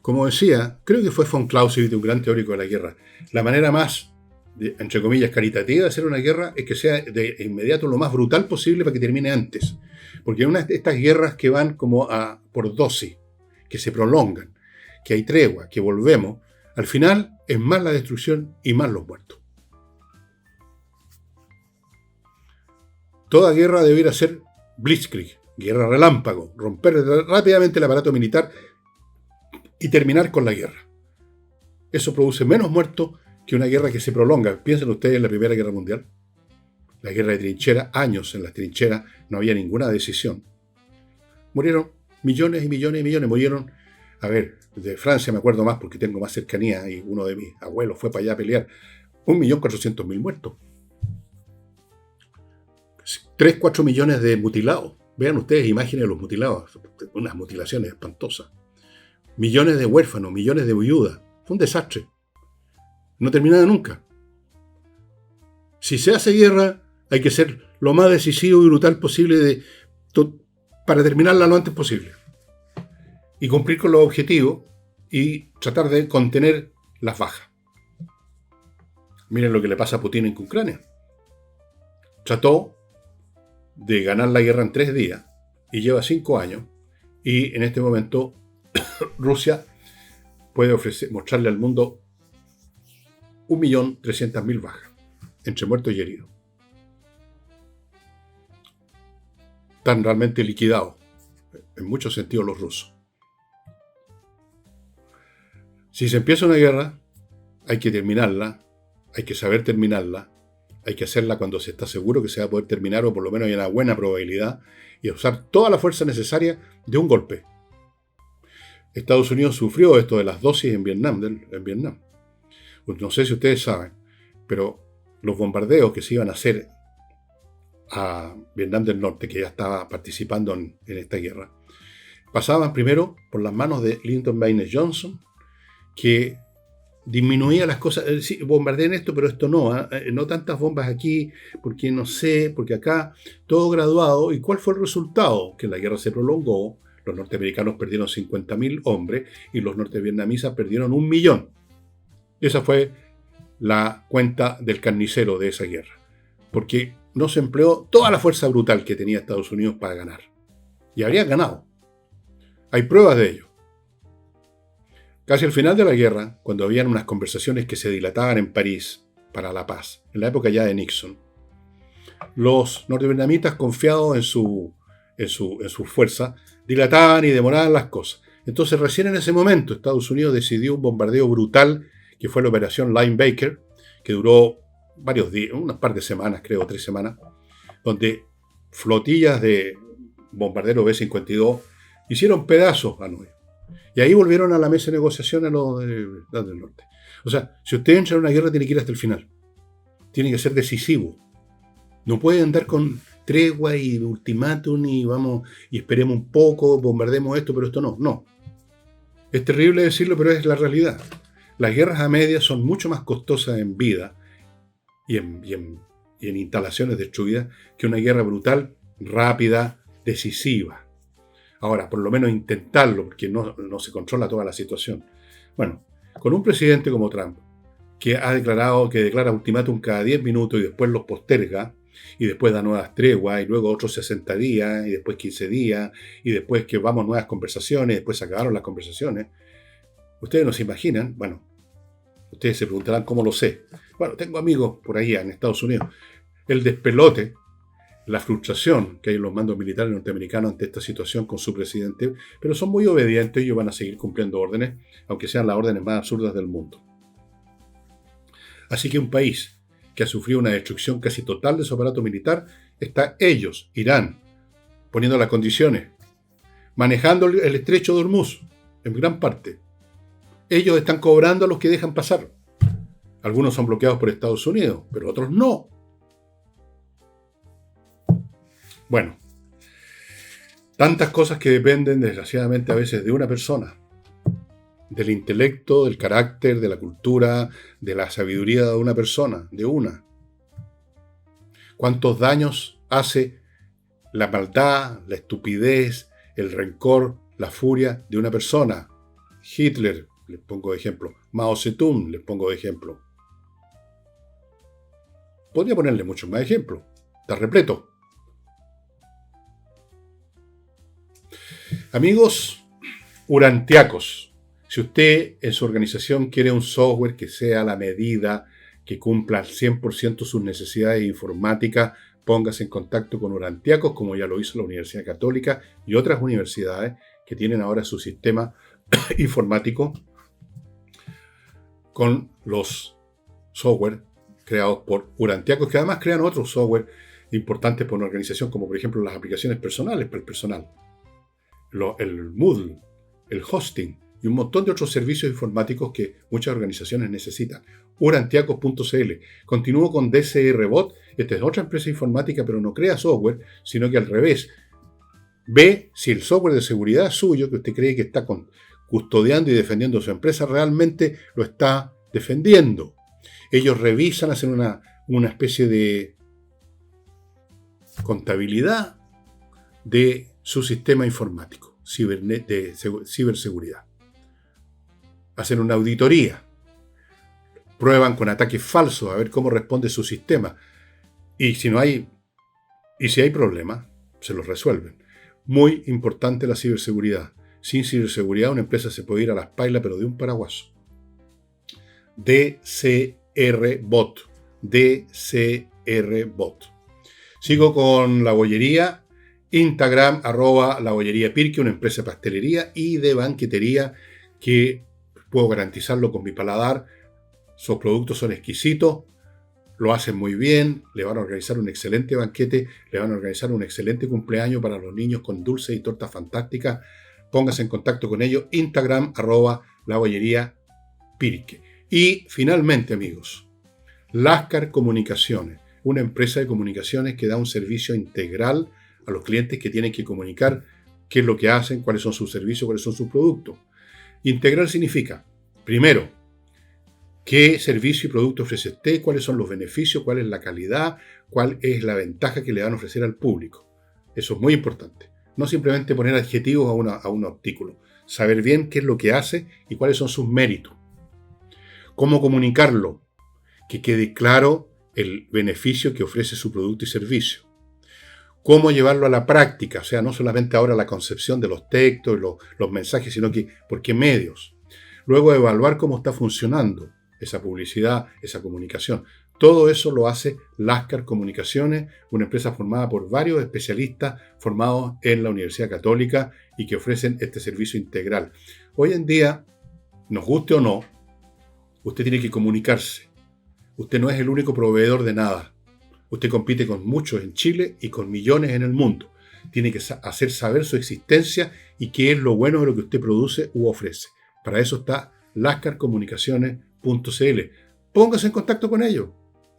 Como decía, creo que fue von Clausewitz, un gran teórico de la guerra, la manera más, entre comillas, caritativa de hacer una guerra es que sea de inmediato lo más brutal posible para que termine antes. Porque estas guerras que van como por dosis, que se prolongan, que hay tregua, que volvemos, al final es más la destrucción y más los muertos. Toda guerra debiera ser blitzkrieg, guerra relámpago, romper rápidamente el aparato militar y terminar con la guerra. Eso produce menos muertos que una guerra que se prolonga. Piensen ustedes en la Primera Guerra Mundial. La guerra de trinchera, años en las trincheras, no había ninguna decisión. Murieron millones y millones y millones. Murieron, de Francia me acuerdo más porque tengo más cercanía y uno de mis abuelos fue para allá a pelear. 1.400.000 muertos. 3-4 millones de mutilados. Vean ustedes imágenes de los mutilados. Unas mutilaciones espantosas. Millones de huérfanos, millones de viudas. Fue un desastre. No terminaba nunca. Si se hace guerra, hay que ser lo más decisivo y brutal posible para terminarla lo antes posible. Y cumplir con los objetivos y tratar de contener las bajas. Miren lo que le pasa a Putin en Ucrania. Trató de ganar la guerra en 3 días y lleva 5 años. Y en este momento Rusia puede mostrarle al mundo 1.300.000 bajas, entre muertos y heridos. Están realmente liquidados, en muchos sentidos, los rusos. Si se empieza una guerra, hay que terminarla, hay que saber terminarla, hay que hacerla cuando se está seguro que se va a poder terminar, o por lo menos hay una buena probabilidad, y usar toda la fuerza necesaria de un golpe. Estados Unidos sufrió esto de las dosis en Vietnam. Pues no sé si ustedes saben, pero los bombardeos que se iban a hacer a Vietnam del Norte, que ya estaba participando en esta guerra, pasaban primero por las manos de Lyndon Baines Johnson, que disminuía las cosas. Sí, bombardeen esto, pero esto no tantas bombas aquí, porque no sé, porque acá, todo graduado. ¿Y cuál fue el resultado? Que la guerra se prolongó, los norteamericanos perdieron 50.000 hombres y los nortevietnamitas perdieron 1.000.000. Esa fue la cuenta del carnicero de esa guerra, porque no se empleó toda la fuerza brutal que tenía Estados Unidos para ganar. Y habría ganado. Hay pruebas de ello. Casi al final de la guerra, cuando habían unas conversaciones que se dilataban en París para la paz, en la época ya de Nixon, los nortevietnamitas, confiados en su fuerza, dilataban y demoraban las cosas. Entonces, recién en ese momento, Estados Unidos decidió un bombardeo brutal, que fue la operación Linebacker, que duró varios días, unas par de semanas, creo, 3 semanas, donde flotillas de bombarderos B-52 hicieron pedazos a Nueva York. Y ahí volvieron a la mesa de negociación a los del norte. O sea, si usted entra en una guerra, tiene que ir hasta el final. Tiene que ser decisivo. No puede andar con tregua y ultimátum y vamos y esperemos un poco, bombardemos esto, pero esto no. No. Es terrible decirlo, pero es la realidad. Las guerras a medias son mucho más costosas en vida y en instalaciones destruidas que una guerra brutal, rápida, decisiva. Ahora, por lo menos intentarlo, porque no se controla toda la situación. Bueno, con un presidente como Trump, que declara ultimátum cada 10 minutos y después los posterga, y después da nuevas treguas, y luego otros 60 días, y después 15 días, y después que vamos a nuevas conversaciones, después se acabaron las conversaciones. Ustedes no se imaginan, bueno, ustedes se preguntarán cómo lo sé. Bueno, tengo amigos por ahí en Estados Unidos. El despelote, la frustración que hay en los mandos militares norteamericanos ante esta situación con su presidente, pero son muy obedientes y ellos van a seguir cumpliendo órdenes, aunque sean las órdenes más absurdas del mundo. Así que un país que ha sufrido una destrucción casi total de su aparato militar, está ellos, Irán, poniendo las condiciones, manejando el estrecho de Hormuz, en gran parte. Ellos están cobrando a los que dejan pasar. Algunos son bloqueados por Estados Unidos, pero otros no. Bueno, tantas cosas que dependen, desgraciadamente, a veces de una persona. Del intelecto, del carácter, de la cultura, de la sabiduría de una persona, de una. ¿Cuántos daños hace la maldad, la estupidez, el rencor, la furia de una persona? Hitler, les pongo de ejemplo. Mao Zedong, les pongo de ejemplo. Podría ponerle muchos más ejemplos. Está repleto. Amigos urantiacos, si usted en su organización quiere un software que sea a la medida, que cumpla al 100% sus necesidades informáticas, póngase en contacto con Urantiacos, como ya lo hizo la Universidad Católica y otras universidades que tienen ahora su sistema informático con los software creados por Urantiacos, que además crean otros software importantes para una organización, como por ejemplo las aplicaciones personales para el personal, el Moodle, el hosting y un montón de otros servicios informáticos que muchas organizaciones necesitan. Urantiacos.cl. Continúo con DCRBot. Esta es otra empresa informática, pero no crea software, sino que al revés. Ve si el software de seguridad suyo, que usted cree que está custodiando y defendiendo su empresa, realmente lo está defendiendo. Ellos revisan, hacen una especie de contabilidad de su sistema informático, de ciberseguridad. Hacen una auditoría, prueban con ataques falsos a ver cómo responde su sistema. Y si hay problemas, se los resuelven. Muy importante la ciberseguridad. Sin ciberseguridad una empresa se puede ir a las pailas, pero de un paraguaso. DCRBot. DCRBot. Sigo con la bollería. Instagram, @labolleriapirque, una empresa de pastelería y de banquetería que puedo garantizarlo con mi paladar. Sus productos son exquisitos, lo hacen muy bien, le van a organizar un excelente banquete, le van a organizar un excelente cumpleaños para los niños con dulces y tortas fantásticas. Póngase en contacto con ellos. Instagram, @labolleriapirque. Y finalmente, amigos, Lascar Comunicaciones, una empresa de comunicaciones que da un servicio integral a los clientes que tienen que comunicar qué es lo que hacen, cuáles son sus servicios, cuáles son sus productos. Integral significa, primero, qué servicio y producto ofrece usted, cuáles son los beneficios, cuál es la calidad, cuál es la ventaja que le van a ofrecer al público. Eso es muy importante. No simplemente poner adjetivos a un artículo. Saber bien qué es lo que hace y cuáles son sus méritos. Cómo comunicarlo. que quede claro el beneficio que ofrece su producto y servicio. Cómo llevarlo a la práctica, o sea, no solamente ahora la concepción de los textos y los mensajes, sino que por qué medios. Luego evaluar cómo está funcionando esa publicidad, esa comunicación. Todo eso lo hace Lascar Comunicaciones, una empresa formada por varios especialistas formados en la Universidad Católica y que ofrecen este servicio integral. Hoy en día, nos guste o no, usted tiene que comunicarse. Usted no es el único proveedor de nada. Usted compite con muchos en Chile y con millones en el mundo. Tiene que hacer saber su existencia y qué es lo bueno de lo que usted produce u ofrece. Para eso está lascarcomunicaciones.cl. Póngase en contacto con ellos.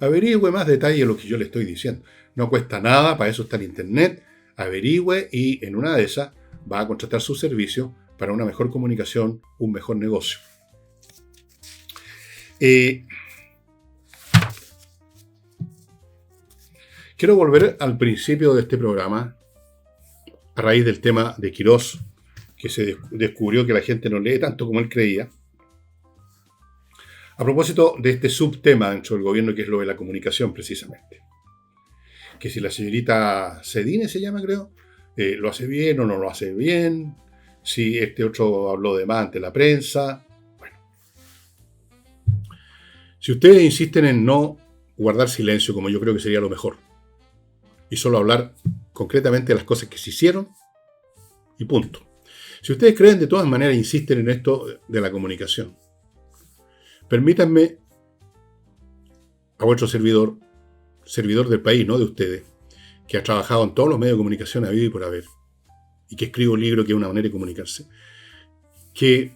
Averigüe más detalle de lo que yo le estoy diciendo. No cuesta nada, para eso está el internet. Averigüe y en una de esas va a contratar su servicio para una mejor comunicación, un mejor negocio. Quiero volver al principio de este programa, a raíz del tema de Quirós, que se descubrió que la gente no lee tanto como él creía. A propósito de este subtema dentro del gobierno, que es lo de la comunicación, precisamente. Que si la señorita Cedine se llama, creo, lo hace bien o no lo hace bien, si este otro habló de más ante la prensa. Bueno. Si ustedes insisten en no guardar silencio, como yo creo que sería lo mejor, y solo hablar concretamente de las cosas que se hicieron, y punto. Si ustedes creen, de todas maneras, insisten en esto de la comunicación, permítanme a vuestro servidor del país, no de ustedes, que ha trabajado en todos los medios de comunicación habido y por haber, y que escribe un libro que es una manera de comunicarse, que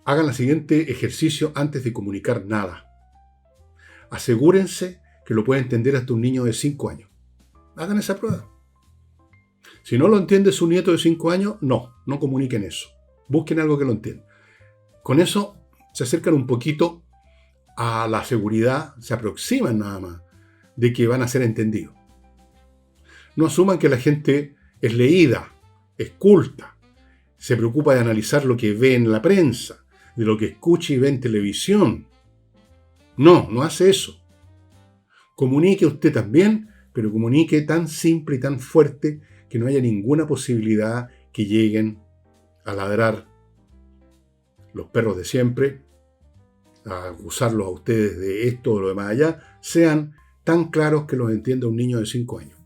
hagan el siguiente ejercicio antes de comunicar nada. Asegúrense que lo puede entender hasta un niño de 5 años. Hagan esa prueba. Si no lo entiende su nieto de 5 años, no comuniquen eso. Busquen algo que lo entienda. Con eso se acercan un poquito a la seguridad, se aproximan nada más de que van a ser entendidos. No asuman que la gente es leída, es culta, se preocupa de analizar lo que ve en la prensa, de lo que escucha y ve en televisión. No hace eso. Comunique usted también, pero comunique tan simple y tan fuerte que no haya ninguna posibilidad que lleguen a ladrar los perros de siempre, a acusarlos a ustedes de esto o lo demás allá, sean tan claros que los entienda un niño de 5 años.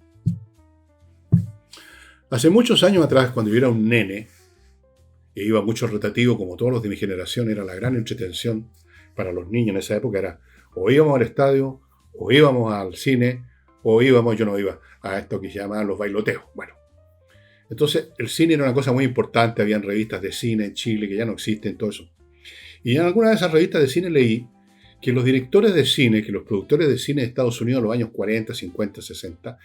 Hace muchos años atrás, cuando yo era un nene, e iba mucho rotativo, como todos los de mi generación, era la gran entretención para los niños en esa época, era o íbamos al estadio, o íbamos al cine, o íbamos, yo no iba, a esto que se llama los bailoteos. Bueno, entonces el cine era una cosa muy importante, habían revistas de cine en Chile que ya no existen, todo eso. Y en alguna de esas revistas de cine leí que los directores de cine, que los productores de cine de Estados Unidos en los años 40, 50, 60,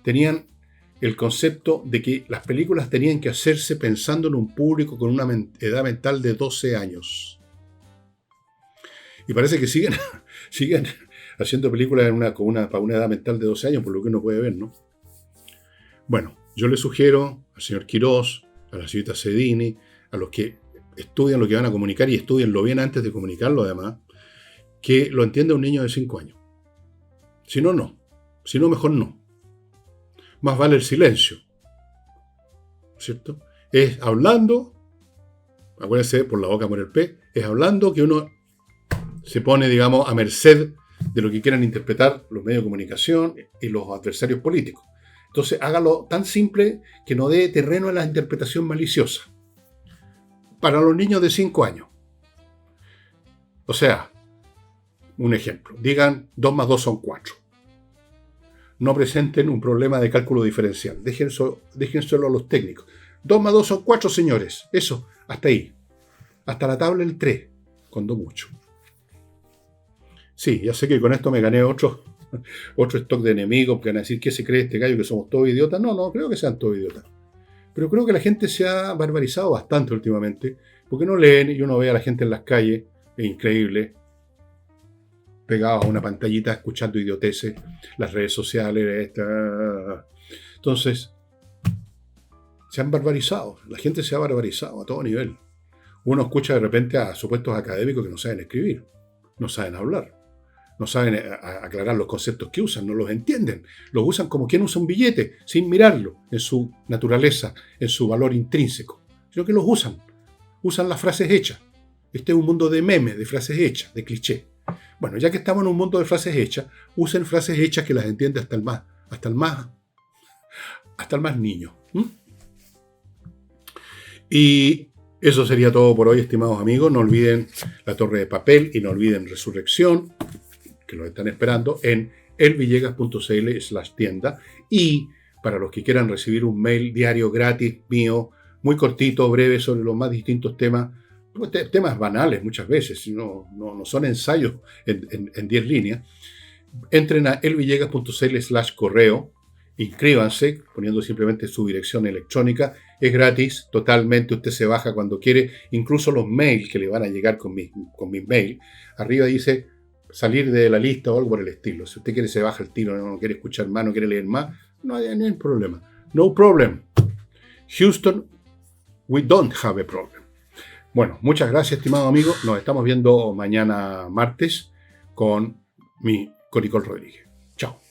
tenían el concepto de que las películas tenían que hacerse pensando en un público con una edad mental de 12 años. Y parece que siguen haciendo películas para una edad mental de 12 años, por lo que uno puede ver, ¿no? Bueno, yo le sugiero al señor Quirós, a la señorita Cedini, a los que estudian lo que van a comunicar y estudienlo bien antes de comunicarlo además, que lo entienda un niño de 5 años. Si no, no. Si no, mejor no. Más vale el silencio. ¿Cierto? Es hablando, acuérdense, por la boca muere el pez, es hablando que uno se pone, digamos, a merced de lo que quieran interpretar los medios de comunicación y los adversarios políticos. Entonces, hágalo tan simple que no dé terreno a la interpretación maliciosa. Para los niños de 5 años. O sea, un ejemplo. Digan 2 más 2 son 4. No presenten un problema de cálculo diferencial. Déjenselo a los técnicos. 2 más 2 son 4, señores. Eso, hasta ahí. Hasta la tabla el 3, cuando mucho. Sí, ya sé que con esto me gané otro stock de enemigos que van a decir, ¿qué se cree este gallo que somos todos idiotas? No creo que sean todos idiotas. Pero creo que la gente se ha barbarizado bastante últimamente, porque no leen y uno ve a la gente en las calles, es increíble, pegados a una pantallita escuchando idioteces, las redes sociales, Entonces, se han barbarizado, la gente se ha barbarizado a todo nivel. Uno escucha de repente a supuestos académicos que no saben escribir, no saben hablar. no saben aclarar los conceptos que usan, no los entienden. Los usan como quien usa un billete, sin mirarlo en su naturaleza, en su valor intrínseco, sino que los usan. Usan las frases hechas. Este es un mundo de memes, de frases hechas, de cliché. Bueno, ya que estamos en un mundo de frases hechas, usen frases hechas que las entiende hasta el más niño. Y eso sería todo por hoy, estimados amigos. No olviden La Torre de Papel y no olviden Resurrección, que los están esperando en elvillegas.cl/tienda. Y para los que quieran recibir un mail diario gratis mío, muy cortito, breve, sobre los más distintos temas, temas banales muchas veces, no son ensayos en 10 líneas, entren a elvillegas.cl/correo, inscríbanse poniendo simplemente su dirección electrónica, es gratis, totalmente, usted se baja cuando quiere, incluso los mails que le van a llegar con mi mail, arriba dice salir de la lista o algo por el estilo. Si usted quiere se baja el tiro, no quiere escuchar más, no quiere leer más, no hay problema. No problem. Houston, we don't have a problem. Bueno, muchas gracias, estimado amigo. Nos estamos viendo mañana martes con Nicole Rodríguez. Chao.